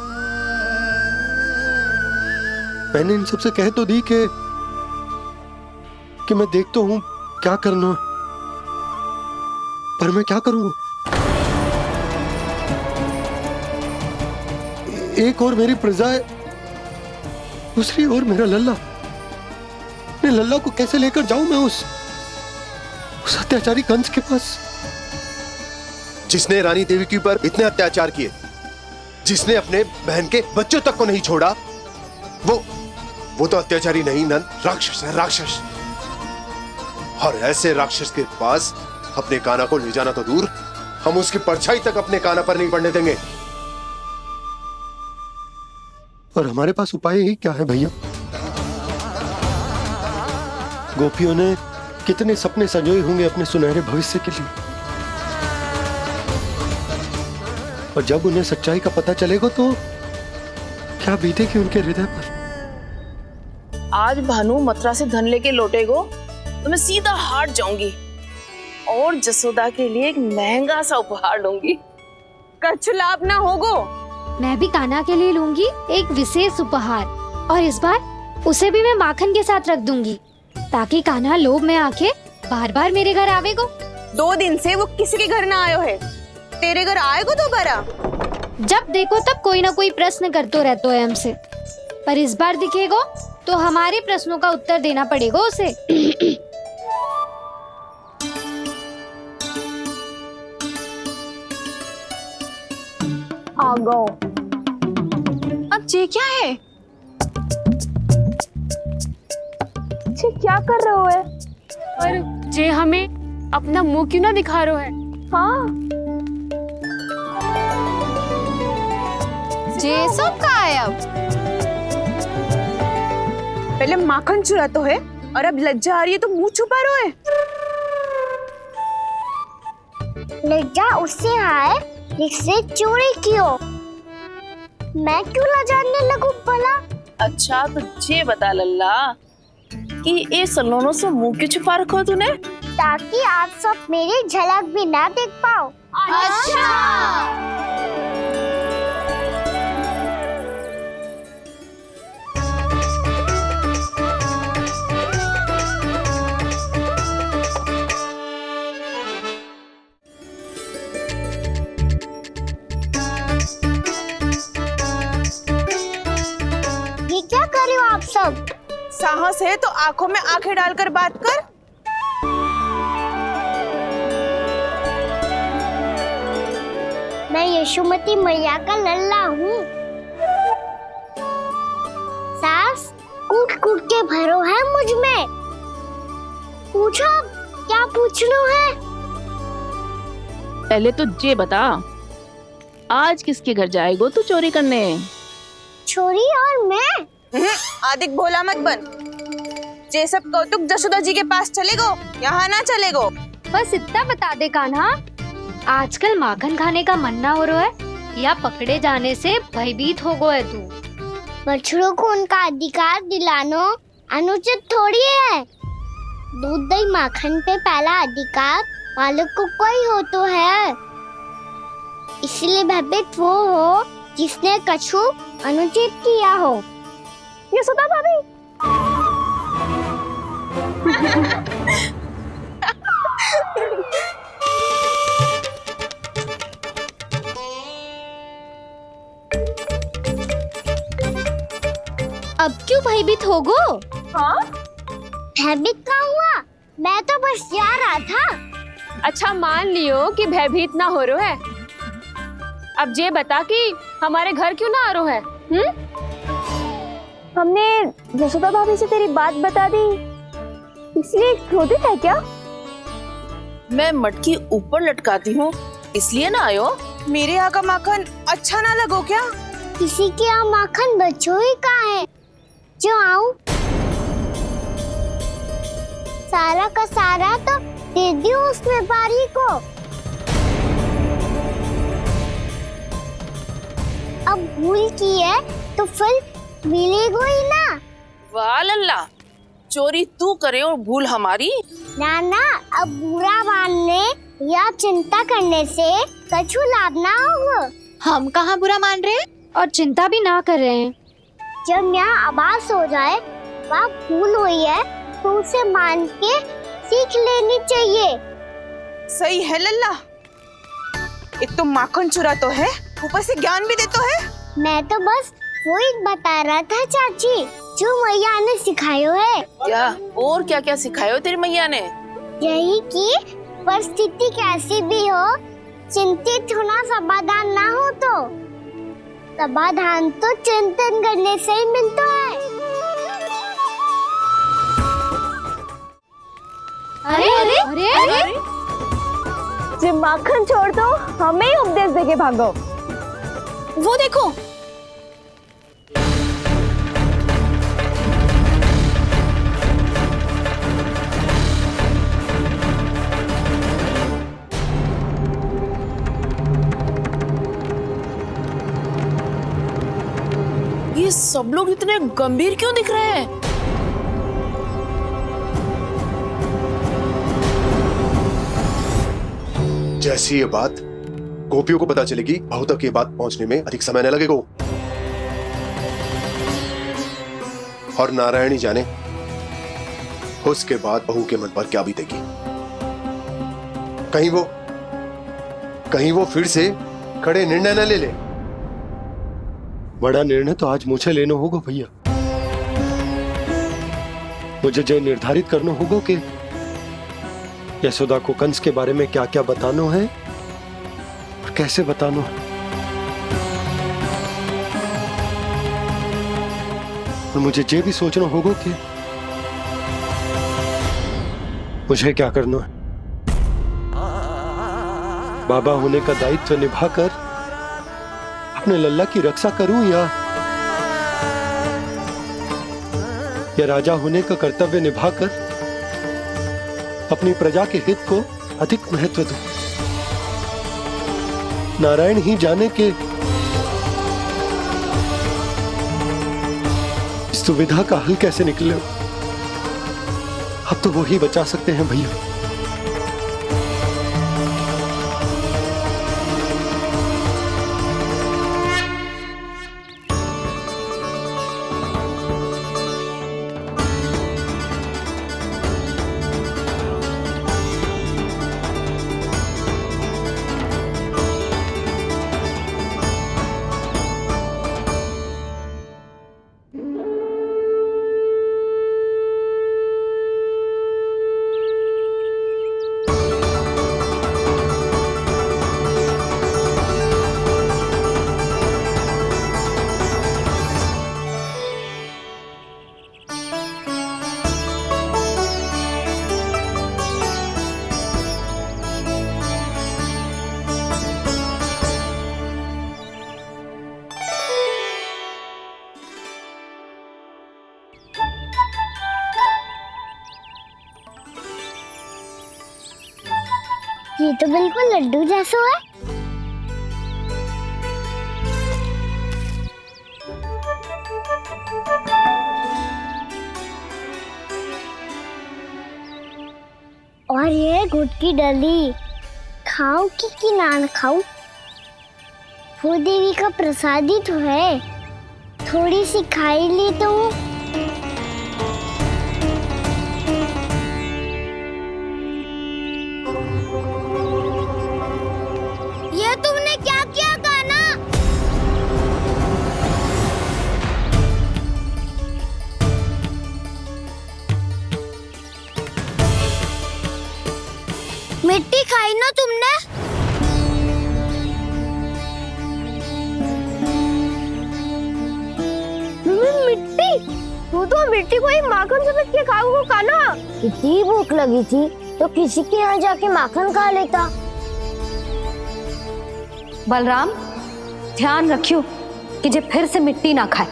E: मैंने इन सबसे कह तो दी कि मैं देखता हूं क्या करना, पर मैं क्या करूंगा? एक और मेरी प्रजा है, दूसरी ओर मेरा लल्ला। मैं लल्ला को कैसे लेकर जाऊं मैं उस अत्याचारी कंस के पास?
J: जिसने रानी देवी के ऊपर इतने अत्याचार किए, जिसने अपने बहन के बच्चों तक को नहीं छोड़ा, वो तो अत्याचारी नहीं नंद, राक्षस है, राक्षस। और ऐसे राक्षस के पास अपने कान्हा को ले जाना तो दूर, हम उसकी परछाई तक अपने कान्हा पर नहीं पड़ने देंगे।
E: और हमारे पास उपाय ही क्या है भैया? गोपियों ने कितने सपने संजोए होंगे अपने सुनहरे भविष्य के लिए, और जब उन्हें सच्चाई का पता चलेगा तो क्या बीतेगी उनके हृदय पर?
K: आज भानु मथुरा से धन लेके लौटेगो तो मैं सीधा हाट जाऊंगी और जसोदा के लिए एक महंगा सा उपहार लूंगी। कछु लाभ ना होगो।
G: मैं भी कान्हा के लिए लूंगी एक विशेष उपहार, और इस बार उसे भी मैं माखन के साथ रख दूंगी, ताकि कान्हा लोभ में आके बार बार मेरे घर आवेगो।
K: 2 दिन से वो किसी के घर ना आयो है, तेरे घर आएगो दोबारा?
G: जब देखो तब कोई ना कोई प्रश्न करते रहते है हमसे, पर इस बार दिखेगो तो हमारे प्रश्नों का उत्तर देना पड़ेगा उसे।
K: आ गो। अब ये क्या है? ये क्या कर रहे हो है?
I: पर जे हमें अपना मुंह क्यों ना दिखा रहे है?
K: हाँ, जे सब का है अब? पहले माखन चुरा तो है और अब लज्जा आ रही है तो मुंह छुपा रहे है।
G: लज्जा उससे आए जिससे चोरी की हो। मैं क्यों लजाने लगूं भला?
K: अच्छा तो ये बता लल्ला कि ये सलोनों से मुंह क्यों छुपा रखा तूने?
G: ताकि आप सब मेरी झलक भी ना देख पाओ। अच्छा। ये क्या कर रहे हो आप सब?
K: साहस है तो आंखों में आंखें डालकर बात कर।
G: मैं यशोमती मैया का लल्ला हूँ। सास कूट कूट के भरो है मुझ में। पूछो क्या पूछना है?
K: पहले तो ये बता, आज किसके घर जाएगो तू चोरी करने?
G: छोरी और मैं?
K: आदिक भोला मत बन। ये सब कौतुक जसोदा जी के पास चलेगो, यहाँ ना चलेगो।
H: बस इतना बता दे कान्हा, आजकल माखन खाने का मन ना हो रहा है या पकड़े जाने से भयभीत हो गए तू?
G: बछड़ों को उनका अधिकार दिलाना अनुचित थोड़ी है। दूध दही माखन पे पहला अधिकार मालिक को कोई हो तो है। इसलिए भयभीत वो हो जिसने कछु अनुचित किया हो। यशोदा भाभी।
H: अब क्यों भयभीत हो गो?
K: हाँ?
G: भयभीत का हुआ? मैं तो बस जा रहा था।
M: अच्छा मान लियो कि भयभीत ना हो रहा है। अब ये बता कि हमारे घर क्यों ना आ रहा है?
I: हमने यशोदा भाभी से तेरी बात बता दी, इसलिए क्रोधित है क्या?
K: मैं मटकी ऊपर लटकाती हूँ इसलिए ना आयो? मेरे यहाँ का माखन अच्छा ना लगो क्या?
G: किसी के यहाँ माखन बच्चों ही कहाँ है जो आऊं? सारा का सारा तो दे दियो उस व्यापारी को। अब भूल की है तो फल मिलेगा ही ना।
K: वाह लल्ला, चोरी तू करे और भूल हमारी।
G: ना ना, अब बुरा मानने या चिंता करने से कछु लाभ ना होगा।
H: हम कहाँ बुरा मान रहे हैं और चिंता भी ना कर रहे हैं।
G: जब यहाँ आभास हो जाए वहाँ भूल हुई है तो उसे मान के सीख लेनी चाहिए।
K: सही है लल्ला, एक तो माखन चुरा तो है, ऊपर से ज्ञान भी दे तो है।
G: मैं तो बस वही बता रहा था चाची जो मैया ने सिखायो है।
K: क्या और क्या क्या सिखायो तेरी मैया ने?
G: यही कि परिस्थिति कैसी भी हो, चिंतित होना समाधान ना हो तो समाधान तो चिंतन करने से ही मिलता है।
H: अरे अरे अरे, अरे?
I: जब माखन छोड़ दो हमें ही उपदेश देके भागो।
H: वो देखो,
K: ये सब लोग इतने गंभीर क्यों दिख रहे हैं?
J: जैसी ये बात गोपियों को पता चलेगी, बहू तक ये बात पहुंचने में अधिक समय न लगेगा। और नारायणी जाने उसके बाद बहू के मन पर क्या बीतेगी। कहीं वो फिर से खड़े निर्णय न ले ले।
E: बड़ा निर्णय तो आज मुझे लेना होगा भैया। मुझे जो निर्धारित करना होगा कि यशोदा को कंस के बारे में क्या क्या बताना है और कैसे बताना है। और मुझे ये भी सोचना होगा कि मुझे क्या करना है। बाबा होने का दायित्व निभाकर अपने लल्ला की रक्षा करूं या या राजा होने का कर्तव्य निभाकर अपनी प्रजा के हित को अधिक महत्व दूं? नारायण ही जाने के इस दुविधा का हल कैसे निकले। अब तो वो ही बचा सकते हैं भैया।
G: ये तो बिल्कुल लड्डू जैसा है। और ये गुड़ की डली खाऊं कि ना खाऊं? वो देवी का प्रसाद ही तो है, थोड़ी सी खाई ली तो। ये तुमने क्या किया कान्हा? मिट्टी खाई ना तुमने? मिट्टी? तू तो मिट्टी को ही माखन समझ के खाओगे कान्हा। इतनी भूख लगी थी तो किसी के यहाँ जाके माखन खा लेता।
H: बलराम, ध्यान रखियो कि जे फिर से मिट्टी ना खाए।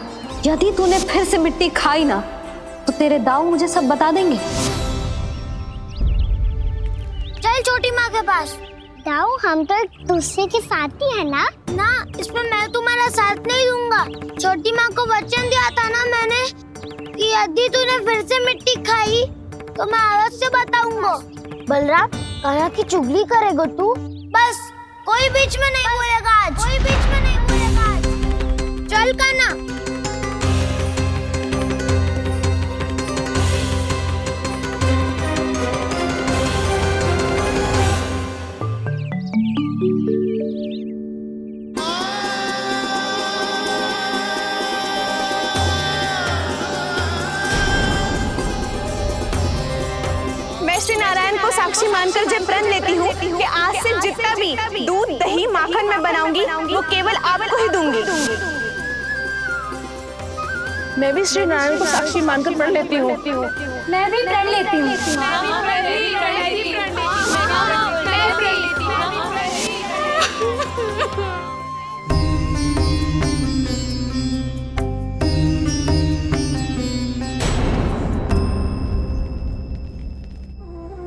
H: यदि तूने फिर से मिट्टी खाई ना तो तेरे दाऊ मुझे सब बता देंगे।
G: चल छोटी माँ के पास। दाऊ, हम तो एक दूसरे के साथी है ना? ना, इसमें मैं तुम्हारा साथ नहीं दूंगा। छोटी माँ को वचन दिया था ना मैंने कि यदि तूने फिर से मिट्टी खाई तो मैं आवाज से बताऊंगा। बलराम, कान्हा की चुगली करेगा तू? बस, कोई बीच में नहीं बोलेगा आज। कोई बीच में नहीं बोलेगा आज। चल कान्हा।
K: मैं श्री नारायण को साक्षी मानकर जब प्रण लेती हूँ कि आज से जितना भी दूध दही माखन मैं बनाऊंगी वो केवल आपको ही दूंगी। मैं भी श्री नारायण को साक्षी मानकर प्रण लेती हूँ।
H: मैं भी प्रण लेती हूँ।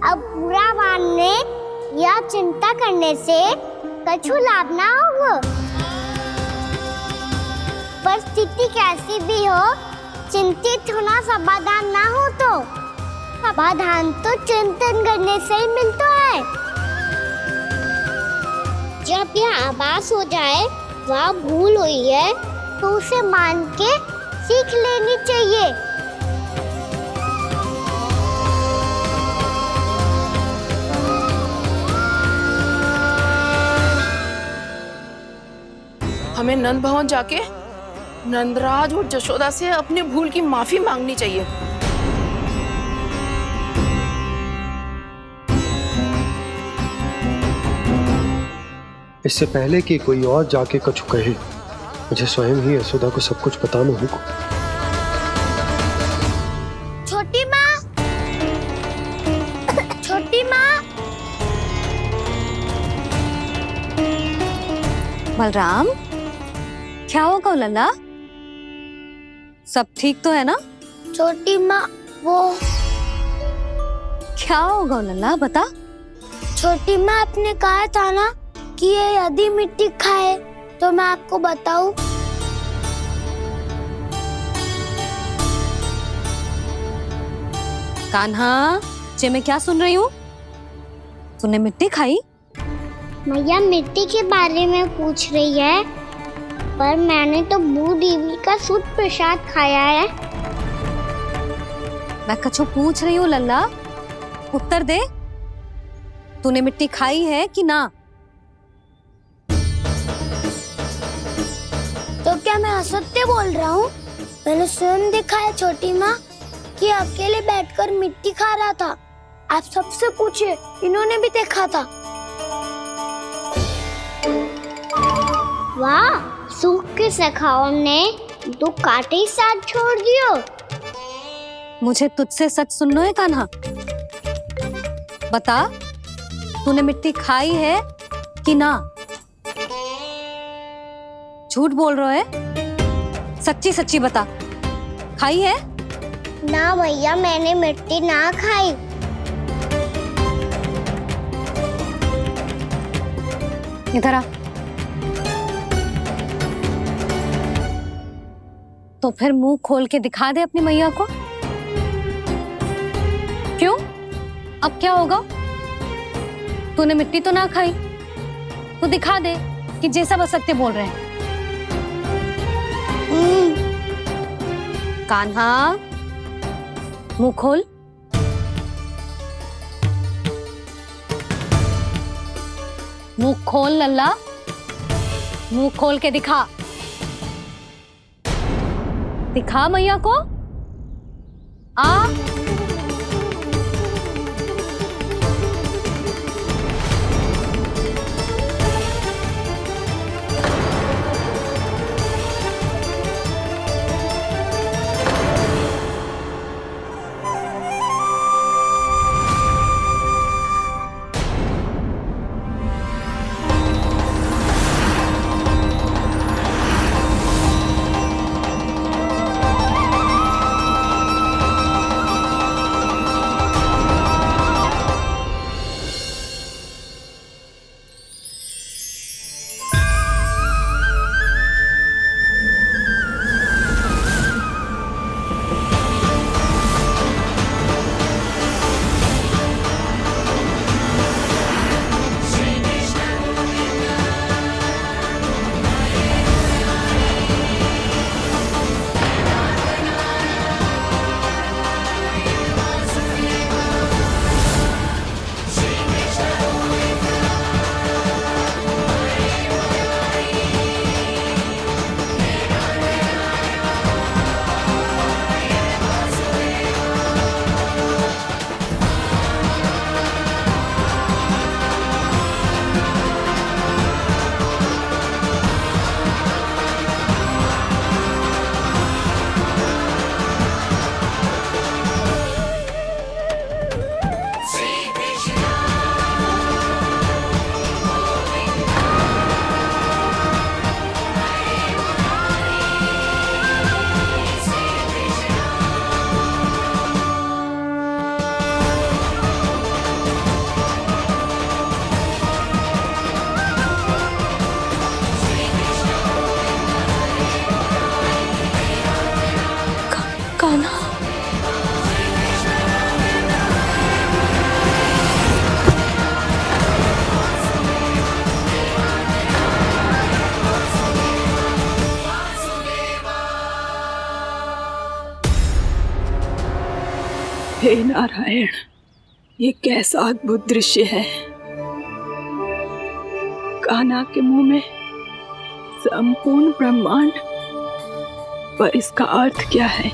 G: अब बुरा मानने या चिंता करने से कछु लाभ ना होगा। परिस्थिति कैसी भी हो, चिंतित होना समाधान ना हो तो समाधान तो चिंतन करने से ही मिलता है। जब यह आभास हो जाए वह भूल हुई है तो उसे मान के सीख लेनी चाहिए।
K: हमें नंद भवन जाके नंदराज और जशोदा से अपनी भूल की माफी मांगनी चाहिए।
E: इससे पहले कि कोई और जाके कछु कहे, मुझे स्वयं ही यशोदा को सब कुछ बताना होगा।
G: छोटी माँ, छोटी माँ।
H: बलराम, क्या होगा लल्ला? सब ठीक तो है ना?
G: छोटी माँ वो
H: क्या होगा लल्ला, बता।
G: छोटी माँ आपने कहा था ना कि ये यदि मिट्टी खाए तो मैं आपको बताऊं।
H: कान्हा, जे मैं क्या सुन रही हूँ? तूने मिट्टी खाई?
G: मैया मिट्टी के बारे में पूछ रही है, पर मैंने तो भू देवी का शुद्ध प्रसाद खाया है।
H: मैं कछु पूछ रही हूँ लल्ला, उत्तर दे। तूने मिट्टी खाई है कि ना?
G: तो क्या मैं असत्य बोल रहा हूँ? मैंने स्वयं देखा है छोटी माँ कि अकेले बैठकर मिट्टी खा रहा था। आप सबसे पूछिए, इन्होंने भी देखा था। वाह, सूख के सखाओ ने 2 कांटे ही साथ छोड़ दियो।
H: मुझे तुझसे सच सुनना है कान्हा। बता, तूने मिट्टी खाई है कि ना? झूठ बोल रहा है, सच्ची सच्ची बता, खाई है?
G: ना भैया, मैंने मिट्टी ना खाई।
H: इधर आ। तो फिर मुंह खोल के दिखा दे अपनी मैया को। क्यों? अब क्या होगा? तूने मिट्टी तो ना खाई, तो दिखा दे कि जे सब असत्य बोल रहे हैं। कान्हा, मुंह खोल। मुंह खोल लल्ला, मुंह खोल के दिखा। दिखा मैया को। आ
K: हे नारायण, ये कैसा अद्भुत दृश्य है। कान्हा के मुंह में संपूर्ण ब्रह्मांड, पर इसका अर्थ क्या है?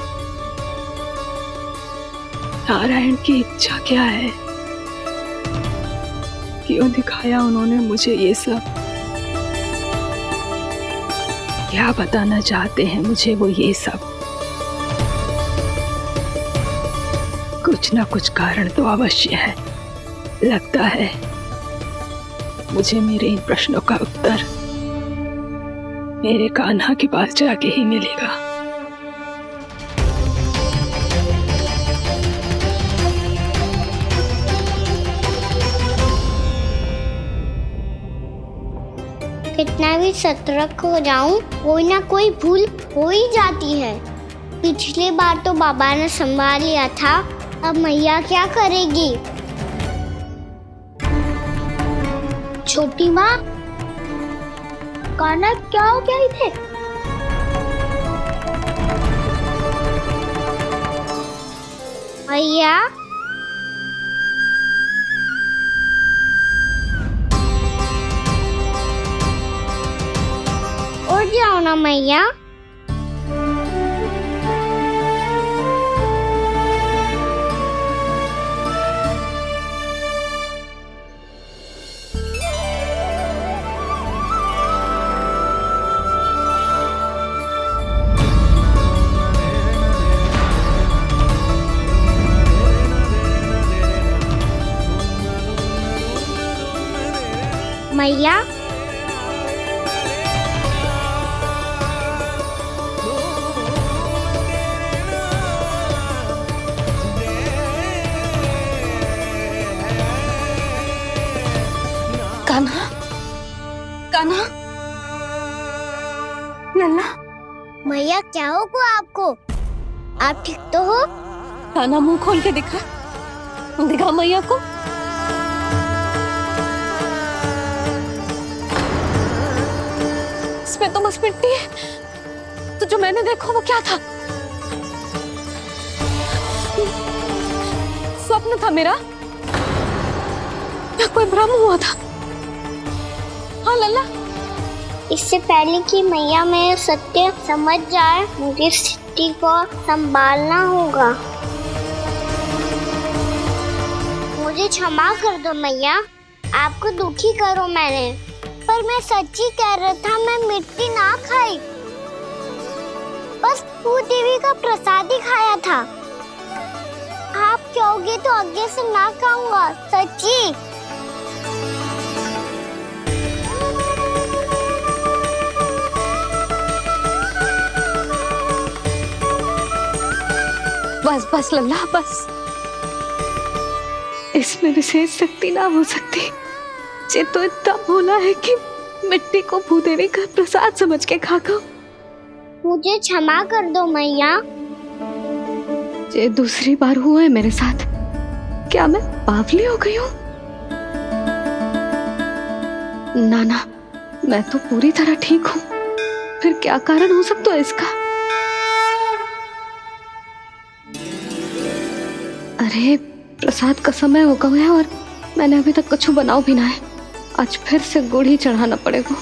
K: नारायण की इच्छा क्या है? क्यों दिखाया उन्होंने मुझे ये सब? क्या बताना चाहते हैं मुझे वो ये सब? कुछ ना कुछ कारण तो अवश्य है। लगता है मुझे मेरे इन प्रश्नों का उत्तर मेरे कान्हा के पास जाके ही मिलेगा।
G: कितना भी सतर्क हो जाऊं, कोई ना कोई भूल हो ही जाती है। पिछली बार तो बाबा ने संभाल लिया था, अब मैया क्या करेगी? छोटी माँ, कान्हा क्या हो गया इधर? मैया, उठ जाओ ना मैया। मैया,
H: कान्हा, कान्हा, लल्ला।
G: मैया क्या होगा आपको? आप ठीक तो हो?
H: कान्हा मुंह खोल के दिखा, दिखा मैया को। इसमें तो बस मिट्टी है, तो जो मैंने देखा वो क्या था? स्वप्न था मेरा या कोई भ्रम हुआ था? हाँ लल्ला,
G: इससे पहले कि मैया मेरे सत्य समझ जाए, मुझे स्थिति को संभालना होगा। मुझे क्षमा कर दो मैया, आपको दुखी करो मैंने, पर मैं सच्ची कह रहा था, मैं मिट्टी ना खाई, बस भूत देवी का प्रसाद ही खाया था। आप कहोगे तो आगे से ना खाऊंगा, सच्ची।
H: बस बस लल्ला, बस। इसमें विशेष शक्ति ना हो सकती। ये तो इतना भोला है कि मिट्टी को भूदेवी का प्रसाद समझ के खागा।
G: मुझे क्षमा कर दो मैया।
H: ये दूसरी बार हुआ है मेरे साथ। क्या मैं बावली हो गई हूँ? ना, मैं तो पूरी तरह ठीक हूँ। फिर क्या कारण हो सकता है इसका? अरे प्रसाद का समय हो गया है और मैंने अभी तक कुछ बनाओ भी ना है। आज फिर से गुड़ ही चढ़ाना पड़ेगा।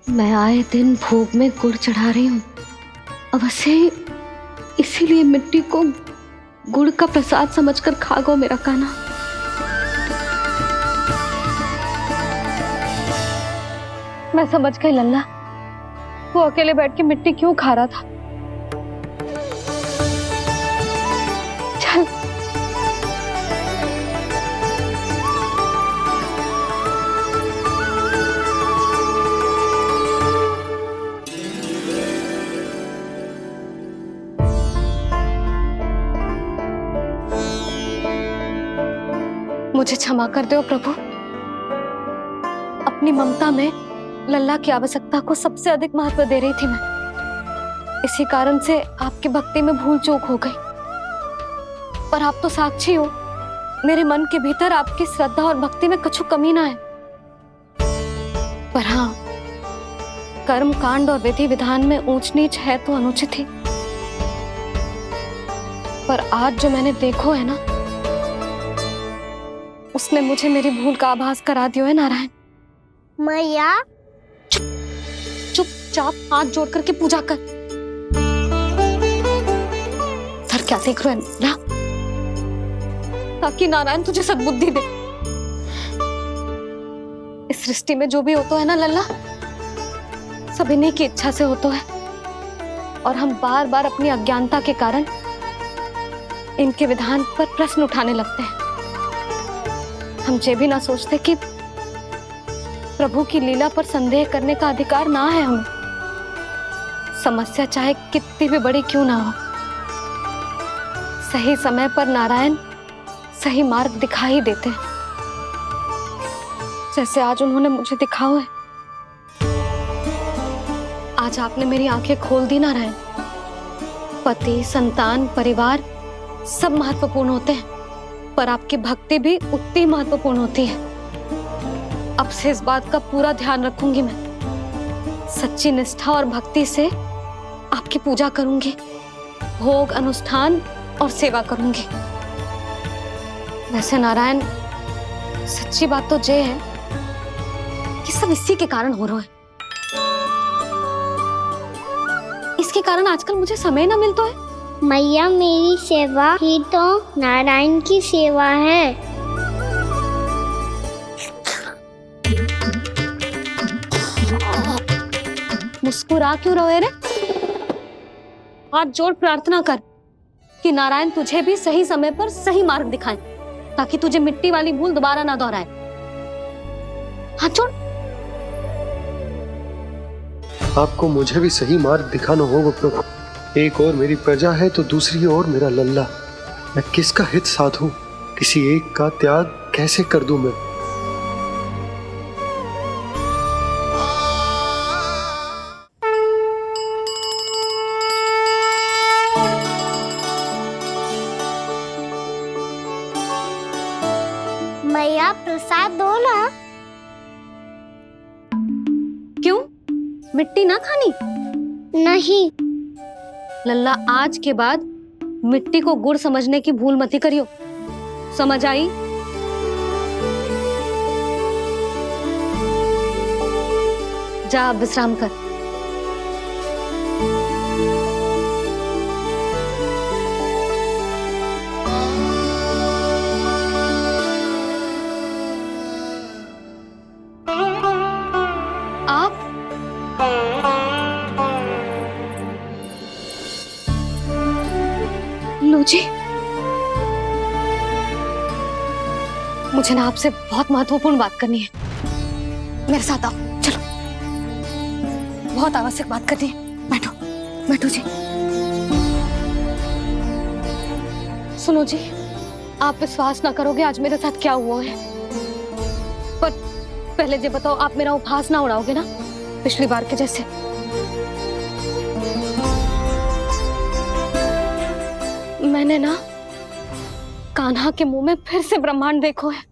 H: मैं आए दिन भोग में गुड़ चढ़ा रही हूँ, अवश्य इसीलिए मिट्टी को गुड़ का प्रसाद समझकर खागो मेरा कान्हा। मैं समझ गई लल्ला, वो अकेले बैठ के मिट्टी क्यों खा रहा था। चल मुझे क्षमा कर दो प्रभु। अपनी ममता में लल्ला की आवश्यकता को सबसे अधिक महत्व दे रही थी मैं। इसी कारण से आपकी भक्ति में भूल चूक हो गई। पर आप तो साक्षी हो, मेरे मन के भीतर आपकी श्रद्धा और भक्ति में कुछ कमी ना है। पर हाँ, कर्म कांड और विधि विधान में ऊंच नीच है तो अनुचित ही। पर आज जो मैंने देखो है ना, उसने मुझे मेरी भूल का आभास करा दियो है नारायण।
G: मैया,
H: चुपचाप हाथ जोड़ करके पूजा कर। सर क्या देख रहे हैं ना? ताकि नारायण तुझे सद्बुद्धि दे। इस सृष्टि में जो भी होता है ना लल्ला, सब इन्हीं की इच्छा से होता है। और हम बार बार अपनी अज्ञानता के कारण इनके विधान पर प्रश्न उठाने लगते हैं। हम ये भी ना सोचते कि प्रभु की लीला पर संदेह करने का अधिकार ना है हमें। समस्या चाहे कितनी भी बड़ी क्यों ना हो, सही समय पर नारायण सही मार्ग दिखा ही देते हैं। जैसे आज उन्होंने मुझे दिखा है। आज आपने मेरी आंखें खोल दी नारायण। पति, संतान, परिवार सब महत्वपूर्ण होते हैं, पर आपकी भक्ति भी उतनी महत्वपूर्ण होती है। अब से इस बात का पूरा ध्यान रखूंगी मैं। सच्ची निष्ठा और भक्ति से आपकी पूजा करूंगी, भोग, अनुष्ठान और सेवा करूंगी। वैसे नारायण, सच्ची बात तो ये है कि सब इसी के कारण हो रहा है। इसके कारण आजकल मुझे समय ना मिलता है।
G: मैया, मेरी सेवा ही तो नारायण की सेवा है।
H: मुस्कुरा क्यों रहे रे? हाथ जोड़ प्रार्थना कर कि नारायण तुझे भी सही समय पर सही मार्ग दिखाएं, ताकि तुझे मिट्टी वाली भूल दोबारा ना दोहराए। हाथ जोड़।
E: आपको मुझे भी सही मार्ग दिखाना होगा प्रभु। एक और मेरी प्रजा है तो दूसरी ओर मेरा लल्ला। मैं किसका हित साधूं? किसी एक का त्याग कैसे कर दूं मैं?
G: मैया, प्रसाद दो ना।
H: क्यों? मिट्टी ना खानी?
G: नहीं।
H: लल्ला, आज के बाद मिट्टी को गुड़ समझने की भूल मत करियो। समझ आई? जा विश्राम कर। आप लो जी, मुझे ना आपसे बहुत महत्वपूर्ण बात करनी है। मेरे साथ आओ, चलो। बहुत आवश्यक बात करनी है। बैठो, बैठो जी। सुनो जी, आप विश्वास ना करोगे आज मेरे साथ क्या हुआ है। पर पहले ये बताओ, आप मेरा उपहास ना उड़ाओगे ना, पिछली बार के जैसे? मैंने ना कान्हा के मुंह में फिर से ब्रह्मांड देखो है।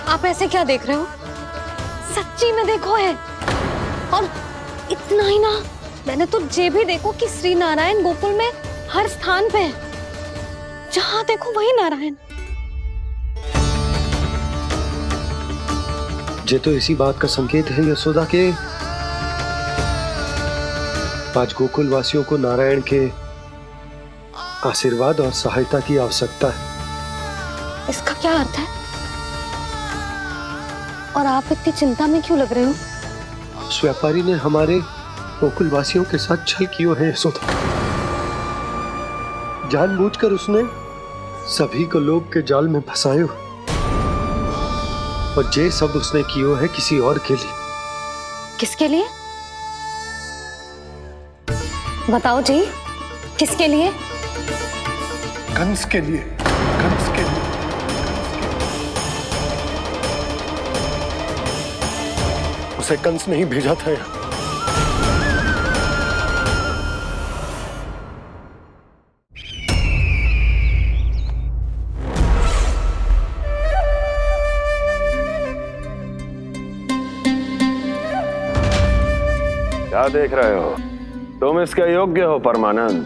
H: आप ऐसे क्या देख रहे हो? सच्ची में देखो है। और इतना ही ना, मैंने तो ये भी देखो कि श्री नारायण गोकुल में हर स्थान पे है। जहां देखो वही नारायण।
E: ये तो इसी बात का संकेत है यशोदा के आज गोकुल वासियों को नारायण के आशीर्वाद और सहायता की आवश्यकता है।
H: इसका क्या अर्थ है? और आप इतनी चिंता में क्यों लग रहे हो?
E: उस व्यापारी ने हमारे गोकुल वासियों के साथ छल किया है यशोदा। जानबूझकर उसने सभी को लोभ के जाल में फंसायो, और ये सब उसने किया है किसी और के लिए।
H: किसके लिए? बताओ जी, किसके लिए?
E: कंस के लिए। कंस के लिए। उसे कंस नहीं भेजा था यहाँ।
A: क्या देख रहे हो? तुम इसके योग्य हो परमानंद।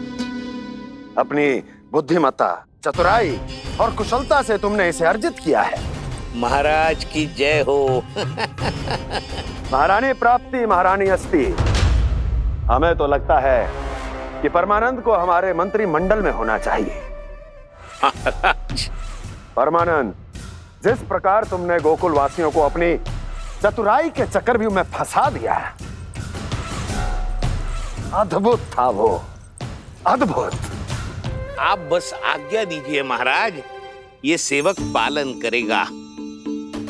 A: अपनी बुद्धिमत्ता, चतुराई और कुशलता से तुमने इसे अर्जित किया है।
B: महाराज की जय हो।
A: महारानी प्राप्ति महारानी अस्ति। हमें तो लगता है कि परमानंद को हमारे मंत्रिमंडल में होना चाहिए। परमानंद, जिस प्रकार तुमने गोकुल वासियों को अपनी चतुराई के चक्रव्यूह में फंसा दिया है, अद्भुत था वो, अद्भुत।
B: आप बस आज्ञा दीजिए महाराज, ये सेवक पालन करेगा।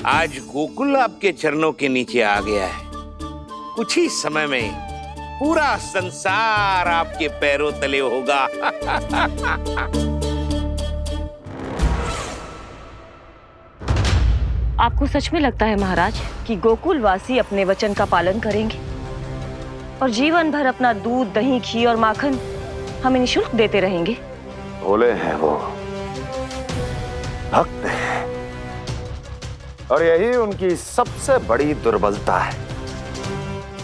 B: आज गोकुल आपके चरणों के नीचे आ गया है। कुछ ही समय में पूरा संसार आपके पैरों तले होगा।
N: आपको सच में लगता है महाराज कि गोकुलवासी अपने वचन का पालन करेंगे और जीवन भर अपना दूध, दही, घी और माखन हमें निःशुल्क देते रहेंगे?
A: भोले हैं वो, भक्त हैं, और यही उनकी सबसे बड़ी दुर्बलता है,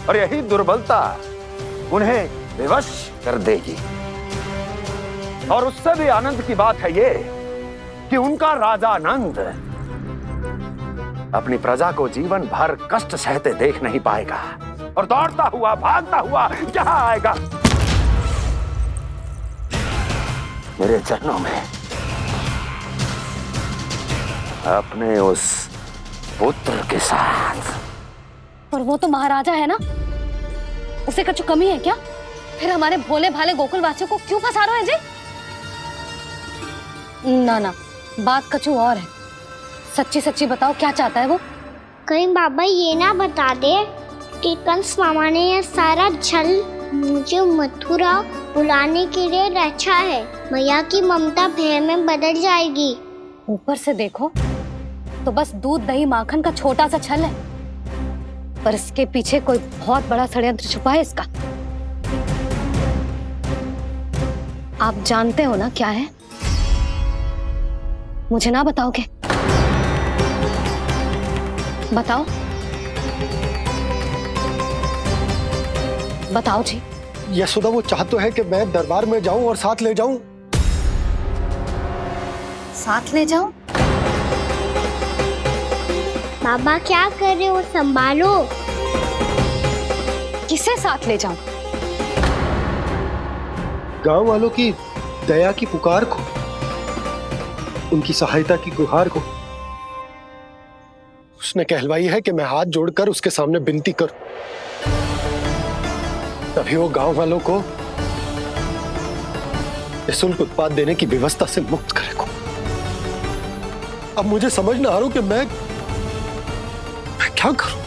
A: और यही दुर्बलता उन्हें विवश कर देगी। और उससे भी आनंद की बात है ये कि उनका राजा नंद अपनी प्रजा को जीवन भर कष्ट सहते देख नहीं पाएगा और दौड़ता हुआ, भागता हुआ यहां आएगा मेरे चरणों में, अपने उस पुत्र के साथ।
H: और वो तो महाराजा है ना, उसे कुछ कमी है क्या? फिर हमारे भोले भाले गोकुल वासियों को क्यों फंसा रहे हैं जी? ना ना, बात कछु और है। सच्ची सच्ची बताओ, क्या चाहता है वो?
G: कहीं बाबा ये ना बता दे कि कंस मामा ने यह सारा छल मुझे मथुरा बुलाने के लिए रचा है। मैया की ममता भय में बदल जाएगी।
H: ऊपर से देखो तो बस दूध, दही, माखन का छोटा सा छल है, पर इसके पीछे कोई बहुत बड़ा षड्यंत्र छुपा है इसका। आप जानते हो ना क्या है? मुझे ना बताओगे? बताओ बताओ जी।
E: यशोदा, वो चाह तो है कि मैं दरबार में जाऊं और साथ ले जाऊं।
H: साथ ले जाऊं?
G: बाबा क्या कर रहे हो, संभालो।
H: किसे साथ ले जाऊं?
E: गांव वालों की दया की पुकार को, उनकी सहायता की गुहार को। उसने कहलवाई है कि मैं हाथ जोड़कर उसके सामने विनती करूं, तभी वो गांव वालों को निःशुल्क उत्पाद देने की व्यवस्था से मुक्त करेगा। अब मुझे समझ ना आ रहा कि मैं क्या करूं।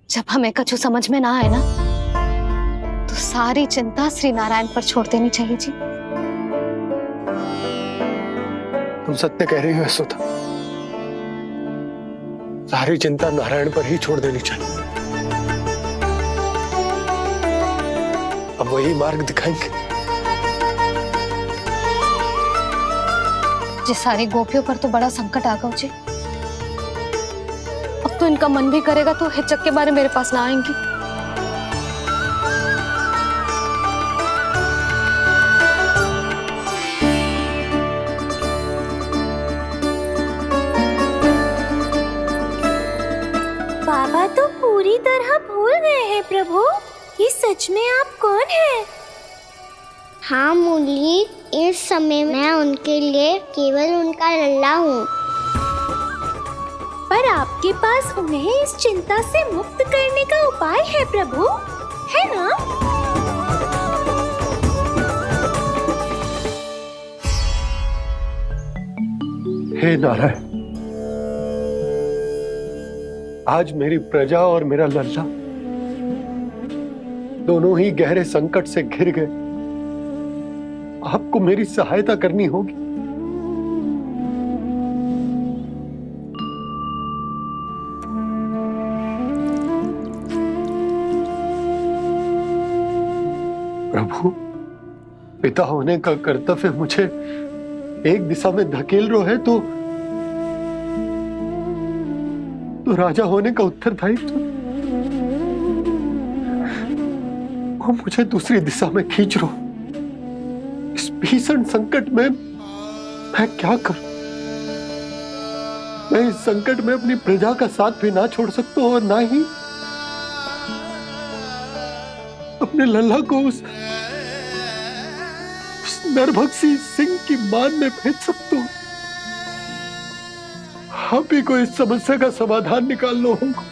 H: जब हमें कछु समझ में ना आए ना, तो सारी चिंता श्री नारायण पर छोड़ देनी चाहिए जी।
E: तुम सत्य कह रही हो यशोदा, सारी चिंता नारायण पर ही छोड़ देनी चाहिए। अब वही मार्ग दिखाएंगे।
H: जिस सारी गोपियों पर तो बड़ा संकट आ गया जी। अब तो इनका मन भी करेगा तो हिचक के बारे मेरे पास ना आएंगी।
G: बाबा तो पूरी तरह भूल गए हैं प्रभु, ये सच में आप कौन हैं? हाँ मुरली, इस समय मैं उनके लिए केवल उनका लल्ला हूँ। पर आपके पास उन्हें इस चिंता से मुक्त करने का उपाय है प्रभु, है ना?
E: हे नारायण, आज मेरी प्रजा और मेरा लल्ला दोनों ही गहरे संकट से घिर गए। आपको मेरी सहायता करनी होगी। प्रभु, पिता होने का कर्तव्य मुझे एक दिशा में धकेल रहे है तो राजा होने का उत्तरदायित्व वो मुझे दूसरी दिशा में खींच रो। इस भीषण संकट में मैं क्या करूं? मैं इस संकट में अपनी प्रजा का साथ भी ना छोड़ सकता हूं और ना ही अपने लल्ला को उस नरभक्षी सिंह की मान में भेज सकता हूं। आप ही को इस समस्या का समाधान निकालना होगा।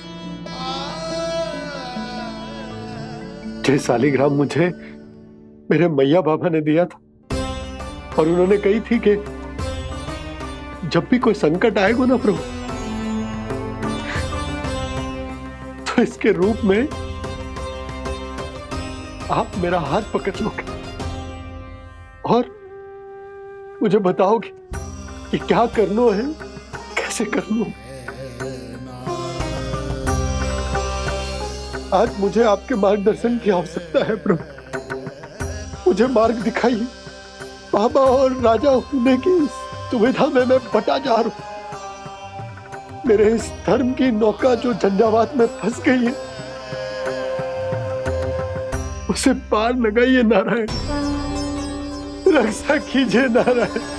E: जे शालिग्राम मुझे मेरे मैया बाबा ने दिया था और उन्होंने कही थी कि जब भी कोई संकट आएगा ना प्रभु, तो इसके रूप में आप मेरा हाथ पकड़ लोगे और मुझे बताओगे ये क्या करनो है, कैसे करनो। आज मुझे आपके मार्गदर्शन की आवश्यकता है प्रभु। मुझे मार्ग दिखाइए। बाबा और राजा होने की इस दुविधा में मैं बटा जा रहा हूं। मेरे इस धर्म की नौका जो झंझावात में फंस गई है, उसे पार लगाइए नारायण, रक्षा कीजिए नारायण।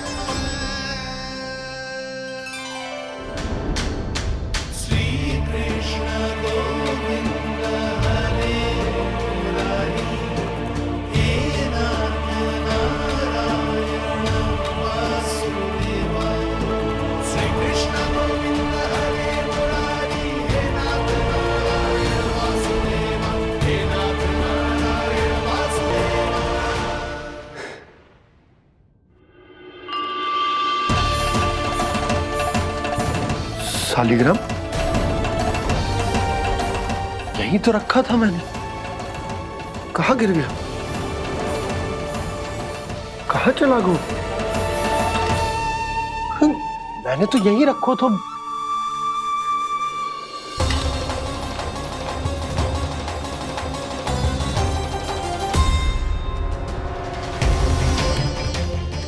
E: शालिग्राम यहीं तो रखा था मैंने, कहाँ गिर गया, कहाँ चला गया? मैंने तो यहीं रखो तो।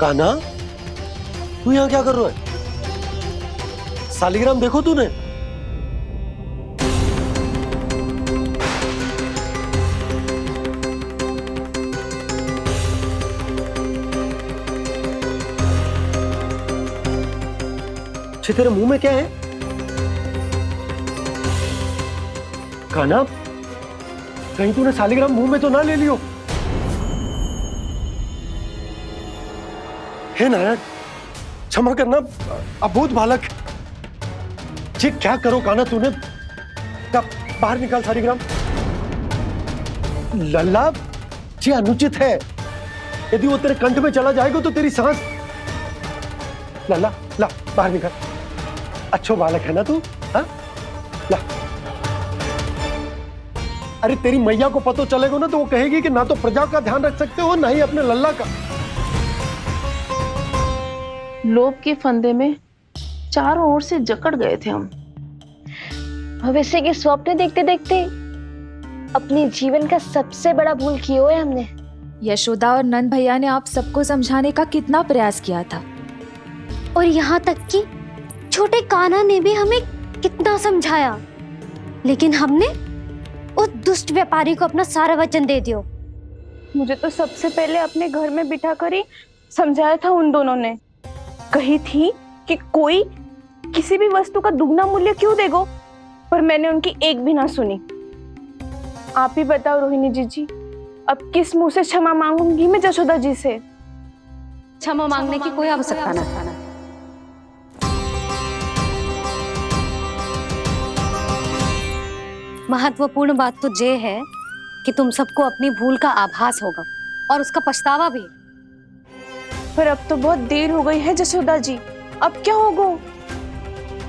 E: कान्हा, तू यहाँ क्या कर रहा है? शालिग्राम देखो तूने? अच्छे, तेरे मुंह में क्या है? कान्हा, कहीं तूने शालिग्राम मुंह में तो ना ले लियो? हे नारायण, क्षमा करना, अबोध बालक। जी क्या करो कान्हा तूने? क्या बाहर निकाल शालिग्राम। लल्ला, जी अनुचित है। यदि वो तेरे कंठ में चला जाएगा तो तेरी सांस। लल्ला, ला बाहर निकाल। अच्छो बालक है ना तू? हाँ, ला। अरे तेरी मैया को पता चलेगा ना तो वो कहेगी कि ना तो प्रजा का ध्यान रख सकते हो, ना ही अपने लल्ला का।
K: लोभ के फंदे में चारों ओर से जकड़ गए थे हम।
G: भविष्य के स्वप्न देखते देखते अपने जीवन का सबसे बड़ा भूल किया है हमने।
M: यशोदा और नंद भैया ने आप सबको समझाने का कितना प्रयास किया था,
G: और यहाँ तक कि छोटे कान्हा ने भी हमें कितना समझाया, लेकिन हमने उस दुष्ट व्यापारी को अपना सारा वचन दे दिया।
K: मुझे तो सबसे पहले अपने घर में बिठा कर ही समझाया था उन दोनों ने। कही थी कि कोई किसी भी वस्तु का दुगना मूल्य क्यों देगो, पर मैंने उनकी एक भी ना सुनी। आप ही बताओ रोहिणी जी, अब किस मुंह से क्षमा मांगूंगी मैं जशोदा जी से?
H: क्षमा मांगने की कोई आवश्यकता ना। महत्वपूर्ण बात तो ये है कि तुम सबको अपनी भूल का आभास होगा और उसका पछतावा भी।
K: पर अब तो बहुत देर हो गई है जशोदा जी, अब क्या होगा?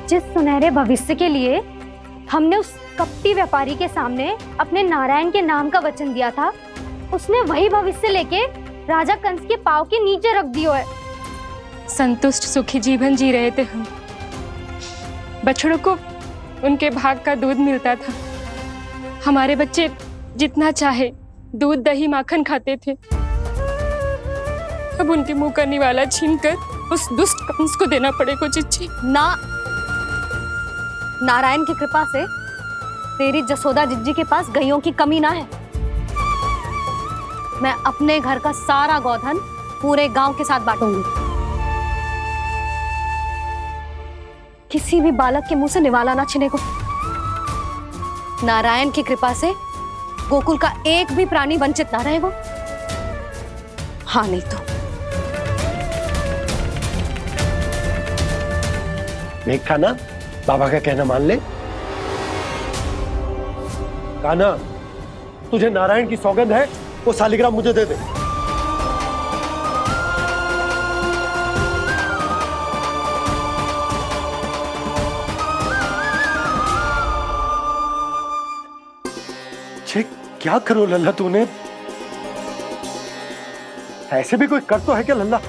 H: जिस सुनहरे भविष्य के लिए हमने उस कपटी व्यापारी के सामने अपने नारायण के नाम का वचन दिया था, उसने वही भविष्य लेके राजा कंस के पांव के नीचे रख दिया है।
M: संतुष्ट सुखी जीवन जी रहे थे हम। बछड़ों को उनके भाग का दूध मिलता था। हमारे बच्चे जितना चाहे दूध दही माखन खाते थे। अब उनके मुंह का निवाला छीनकर उस दुष्ट कंस को देना पड़ेगा चिच्ची।
H: ना, नारायण की कृपा से तेरी जसोदा जिज्जी के पास गायों की कमी ना है। मैं अपने घर का सारा गोधन पूरे गांव के साथ बांटूंगी। किसी भी बालक के मुंह से निवाला ना छिने को। नारायण की कृपा से गोकुल का एक भी प्राणी वंचित ना रहेगा। हाँ नहीं तो
E: देख कान्हा, बाबा का कहना मान ले। कान्हा, तुझे नारायण की सौगंध है, वो शालिग्राम मुझे दे दे। छे, क्या करो लल्ला तूने? ऐसे भी कोई कर तो है क्या लल्ला?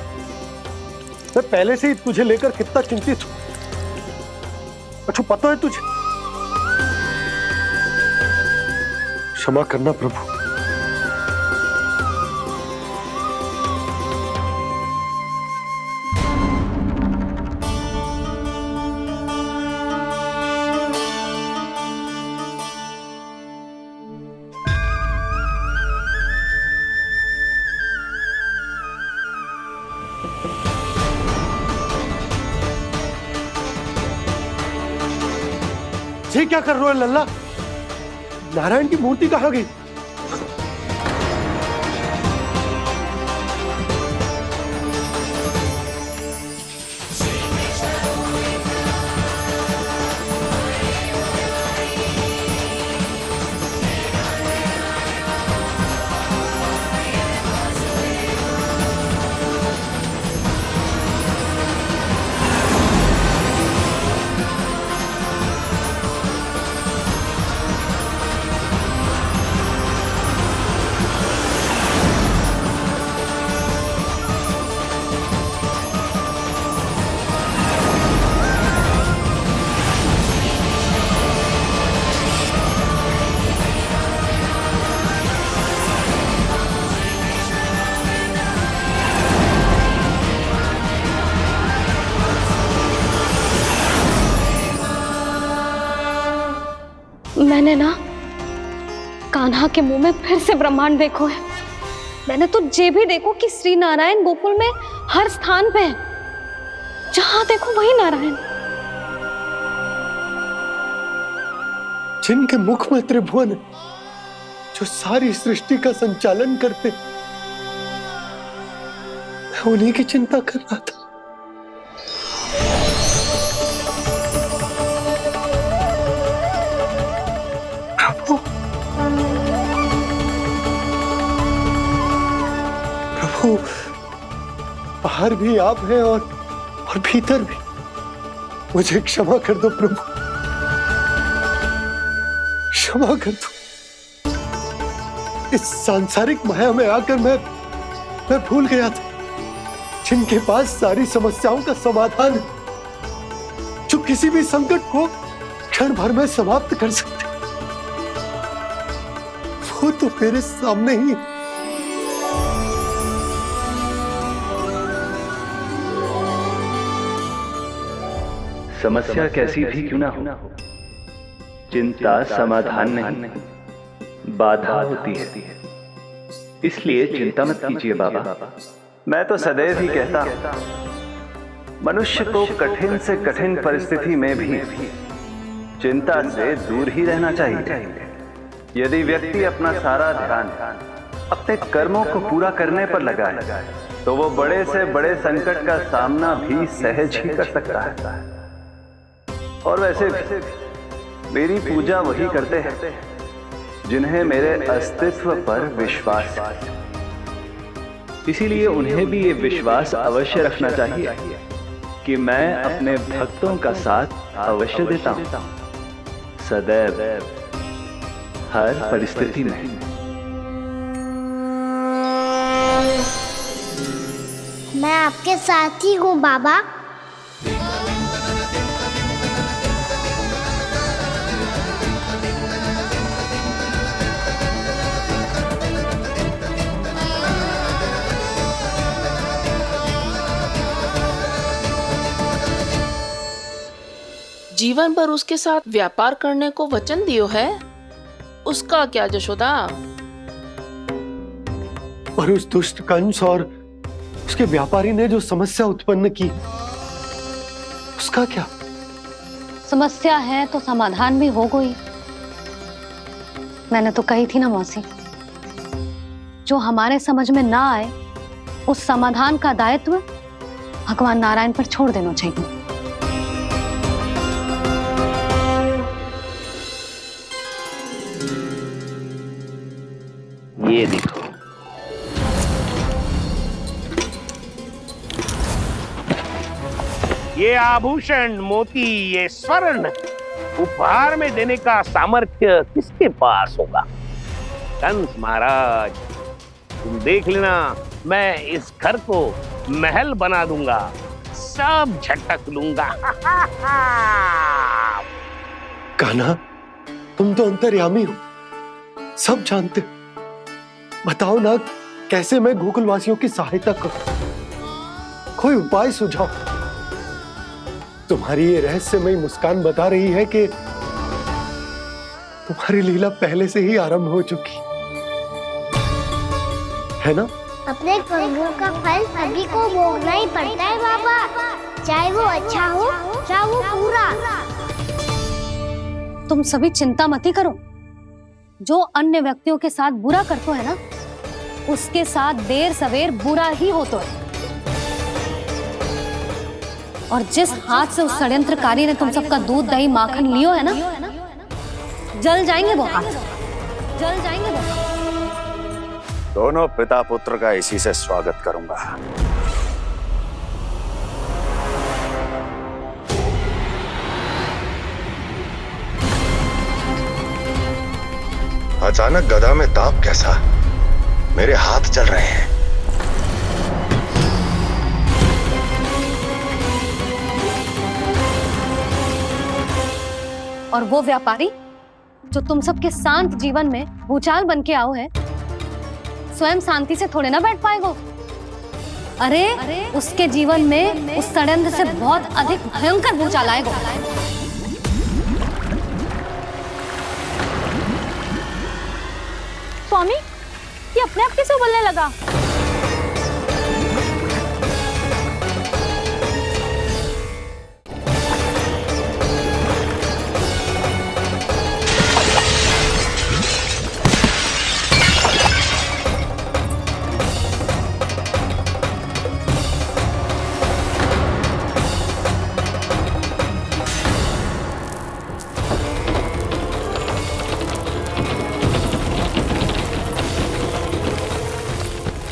E: मैं पहले से ही तुझे लेकर कितना चिंतित हूं। अच्छा पता है तुझे? क्षमा करना प्रभु। ये क्या कर रहे हो लल्ला? नारायण की मूर्ति कहाँ गई?
H: मैंने ना कान्हा के मुंह में फिर से ब्रह्मांड देखो है। मैंने तो ये भी देखो कि श्री नारायण गोकुल में हर स्थान पे है, जहां देखो वही नारायण।
E: जिनके मुख में त्रिभुवन है, जो सारी सृष्टि का संचालन करते, मैं उन्हीं की चिंता कर रहा था। प्रभु बाहर भी आप हैं और भीतर भी। मुझे क्षमा कर दो प्रभु, क्षमा कर दो। इस सांसारिक माया में आकर मैं भूल गया था जिनके पास सारी समस्याओं का समाधान है, जो किसी भी संकट को क्षण भर में समाप्त कर सकते, वो तो मेरे सामने ही।
O: समस्या कैसी भी क्यों ना हो, चिंता समाधान नहीं, बाधा होती है। इसलिए चिंता मत कीजिए बाबा। मैं तो सदैव ही कहता हूं, मनुष्य को कठिन से कठिन परिस्थिति में भी चिंता से दूर ही रहना चाहिए। यदि व्यक्ति अपना सारा ध्यान अपने कर्मों को पूरा करने पर लगाए, तो वो बड़े से बड़े संकट का सामना भी सहज ही कर सकता है। और वैसे भी मेरी पूजा वही करते हैं जिन्हें मेरे अस्तित्व पर विश्वास है। इसीलिए उन्हें भी ये विश्वास अवश्य रखना चाहिए कि मैं अपने भक्तों का साथ अवश्य देता हूं, सदैव, हर परिस्थिति में।
G: मैं आपके साथ ही हूँ बाबा।
K: जीवन भर उसके साथ व्यापार करने को वचन दियो है, उसका क्या जशोदा?
E: और उस दुष्ट कंस और उसके व्यापारी ने जो समस्या उत्पन्न की, उसका क्या?
H: समस्या है तो समाधान भी हो गई। मैंने तो कही थी ना मौसी, जो हमारे समझ में ना आए उस समाधान का दायित्व भगवान नारायण पर छोड़ देना चाहिए।
B: ये देखो, ये आभूषण, मोती, ये स्वर्ण उपहार में देने का सामर्थ्य किसके पास होगा? कंस महाराज, तुम देख लेना, मैं इस घर को महल बना दूंगा। सब झटक लूंगा।
E: कान्हा, तुम तो अंतर्यामी हो, सब जानते हो। बताओ ना, कैसे मैं गोकुलवासियों की सहायता करूं? कोई उपाय सुझाओ। तुम्हारी ये रहस्यमयी मुस्कान बता रही है कि तुम्हारी लीला पहले से ही आरंभ हो चुकी है ना?
G: अपने कर्मों का फल सभी को भोगना ही पड़ता है बाबा, चाहे वो अच्छा हो चाहे वो बुरा।
H: तुम सभी चिंता मत ही करो। जो अन्य व्यक्तियों के साथ बुरा करते है ना, उसके साथ देर सवेर बुरा ही होता है। और जिस हाथ से उस षड्यंत्रकारी ने तुम सबका दूध दही माखन लियो है ना, जल जाएंगे वो हाथ, जल जाएंगे वो।
A: दोनों पिता पुत्र का इसी से स्वागत करूंगा।
J: अचानक गदा में ताप कैसा? मेरे हाथ जल रहे हैं।
H: और वो व्यापारी जो तुम सबके शांत जीवन में भूचाल बन के आओ है, स्वयं शांति से थोड़े ना बैठ पाएगो। अरे उसके जीवन में उस षड्यंत्र से बहुत अधिक भयंकर भूचाल आएगा।
I: स्वामी, ये अपने आप कैसे उबलने लगा?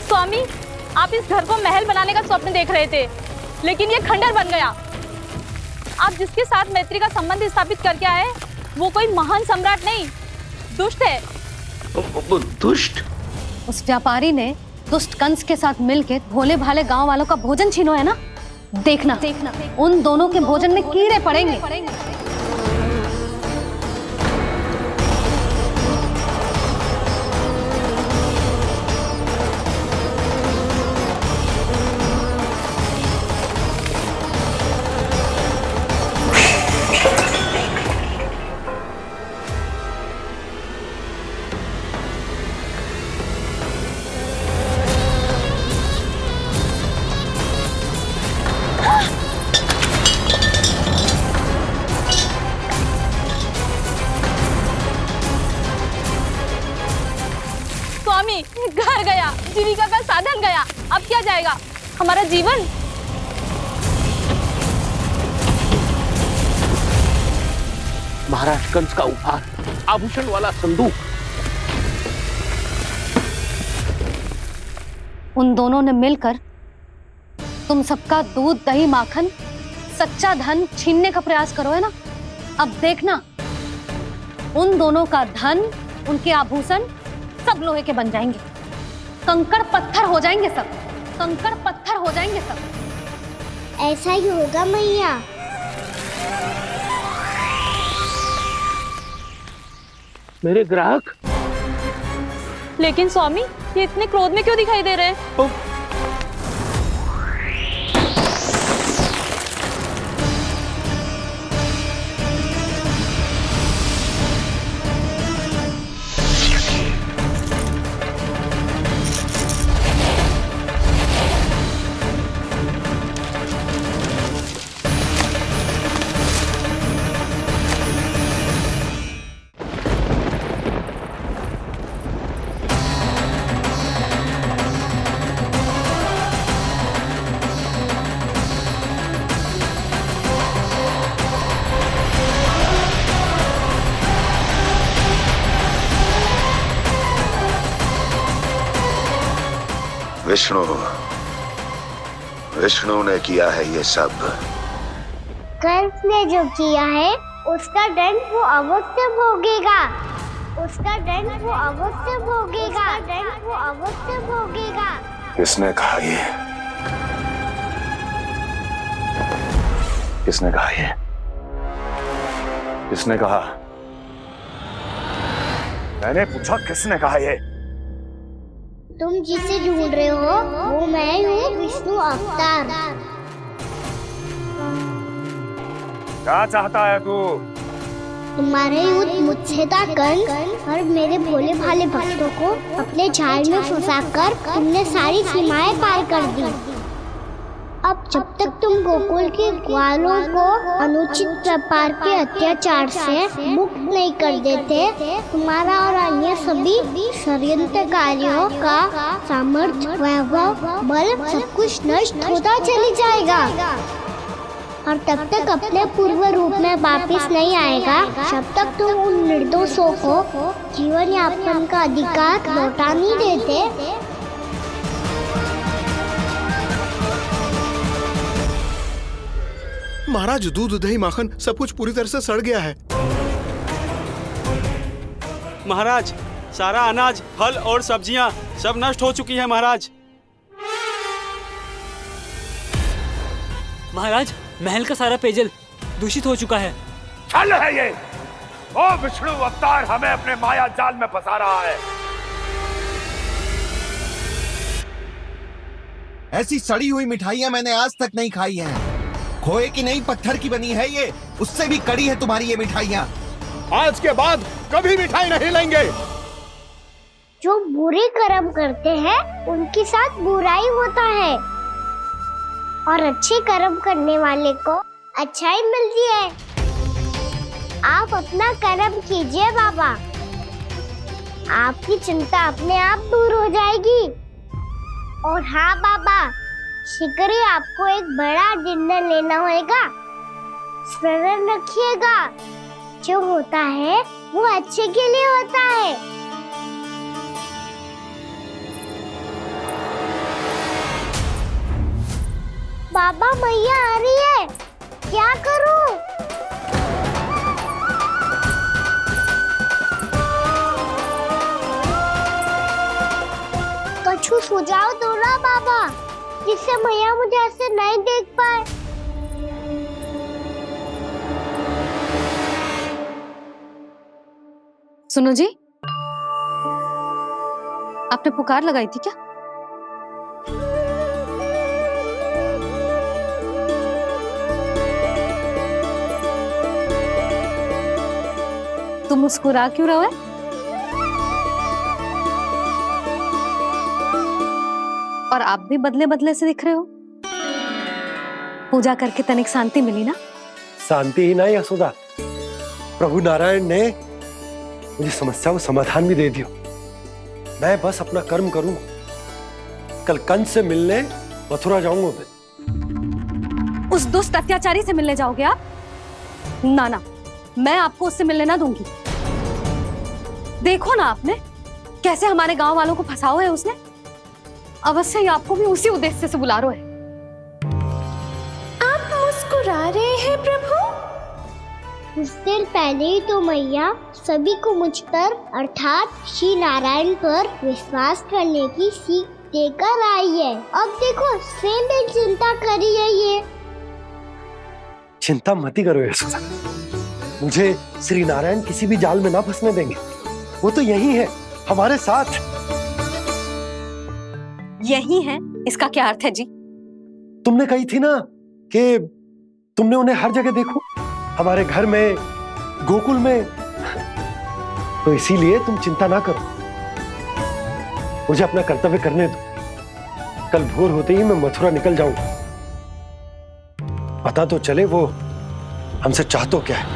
I: स्वामी, आप इस घर को महल बनाने का स्वप्न देख रहे थे, लेकिन ये खंडर बन गया। आप जिसके साथ मैत्री का संबंध स्थापित करके आए, वो कोई महान सम्राट नहीं, दुष्ट है।
B: दुष्ट?
H: उस व्यापारी ने दुष्ट कंस के साथ मिलकर भोले भाले गांव वालों का भोजन छीनो है ना। देखना उन दोनों के भोजन में कीड़े पड़ेंगे।
I: घर गया, जीविका का साधन गया, अब क्या जाएगा हमारा जीवन?
B: महाराज कंस का उपहार, आभूषण वाला संदूक।
H: उन दोनों ने मिलकर तुम सबका दूध दही माखन सच्चा धन छीनने का प्रयास करो है ना। अब देखना उन दोनों का धन, उनके आभूषण सब लोहे के बन जाएंगे, कंकड़ पत्थर हो जाएंगे सब, कंकड़ पत्थर हो जाएंगे सब।
G: ऐसा ही होगा मैया।
B: मेरे ग्राहक?
I: लेकिन स्वामी, ये इतने क्रोध में क्यों दिखाई दे रहे हैं?
J: विष्णु ने किया है ये सब।
G: कंस ने जो किया है उसका दंड वो अवश्य भोगेगा, उसका दंड वो अवश्य भोगेगा, दंड वो अवश्य भोगेगा।
J: किसने कहा ये?
A: किसने कहा ये? किसने कहा? मैंने पूछा किसने कहा ये?
G: तुम जिसे ढूंढ रहे हो वो मैं हूँ, विष्णु अवतार।
A: क्या चाहता है तू?
G: तुम्हारे युद्ध मुझसे था कंस और मेरे भोले भाले भक्तों को अपने जाल में फंसाकर तुमने सारी सीमाएं पार कर दी। अब जब तक तुम गोकुल के ग्वालों को अनुचित प्रकार के अत्याचार से मुक्त नहीं कर देते, तुम्हारा और अन्य सभी षड्यंत्रकारियों का सामर्थ्य, वैभव, बल सब कुछ नष्ट होता चली जाएगा और तब तक अपने पूर्व रूप में वापस नहीं आएगा जब तक तुम उन निर्दोषों को जीवन यापन का अधिकार लौटा नहीं देते।
C: महाराज, दूध, दही, माखन सब कुछ पूरी तरह से सड़ गया है।
L: महाराज, सारा अनाज, फल और सब्जियां सब नष्ट हो चुकी हैं महाराज।
P: महाराज, महल का सारा पेयजल दूषित हो चुका है।
A: छल है ये। ओ विष्णु अवतार हमें अपने माया जाल में फंसा रहा है।
D: ऐसी सड़ी हुई मिठाइयाँ मैंने आज तक नहीं खाई हैं। खोए की नहीं, पत्थर की बनी है ये, उससे भी कड़ी है तुम्हारी ये मिठाइयाँ।
C: आज के बाद कभी मिठाई नहीं लेंगे।
G: जो बुरे कर्म करते हैं उनके साथ बुराई होता है और अच्छे कर्म करने वाले को अच्छाई मिलती है। आप अपना कर्म कीजिए बाबा, आपकी चिंता अपने आप दूर हो जाएगी। और हाँ बाबा, शीघ्र ही आपको एक बड़ा निर्णय लेना होगा। स्मरण रखिएगा, जो होता है वो अच्छे के लिए होता है। बाबा, मैया आ रही है, क्या करूं? कुछ सुझाव दो ना बाबा, जिससे मैया मुझे ऐसे नहीं देख पाए।
H: सुनो जी, आपने पुकार लगाई थी क्या? तुम मुस्कुरा क्यों रहे हो? और आप भी बदले बदले से दिख रहे हो। पूजा करके तनिक शांति मिली ना?
E: शांति ही नहीं यशोदा, प्रभु नारायण ने मुझे समस्या को समाधान भी दे दिया। मैं बस अपना कर्म करूंगा। कल कंस से मिलने मथुरा जाऊंगा मैं।
H: उस दुष्ट अत्याचारी से मिलने जाओगे आप? ना ना, मैं आपको उससे मिलने ना दूंगी। देखो ना आपने कैसे हमारे गांव वालों को फंसाओ है उसने। अवश्य ही आपको भी उसी उद्देश्य से बुला रहा है।
G: आप मुस्कुरा रहे हैं प्रभु? कुछ देर पहले ही तो मैया सभी को मुझ पर अर्थात श्री नारायण पर विश्वास करने की सीख देकर आई है। अब देखो स्वयं भी चिंता करी है ये।
E: चिंता मत ही करो यशोदा, मुझे श्री नारायण किसी भी जाल में ना फंसने देंगे। वो तो यही है हमारे साथ।
H: यही है, इसका क्या अर्थ है जी?
E: तुमने कही थी ना कि तुमने उन्हें हर जगह देखो, हमारे घर में, गोकुल में। तो इसीलिए तुम चिंता ना करो, मुझे अपना कर्तव्य करने दो। कल भोर होते ही मैं मथुरा निकल जाऊंगा। पता तो चले वो हमसे चाहतो क्या है।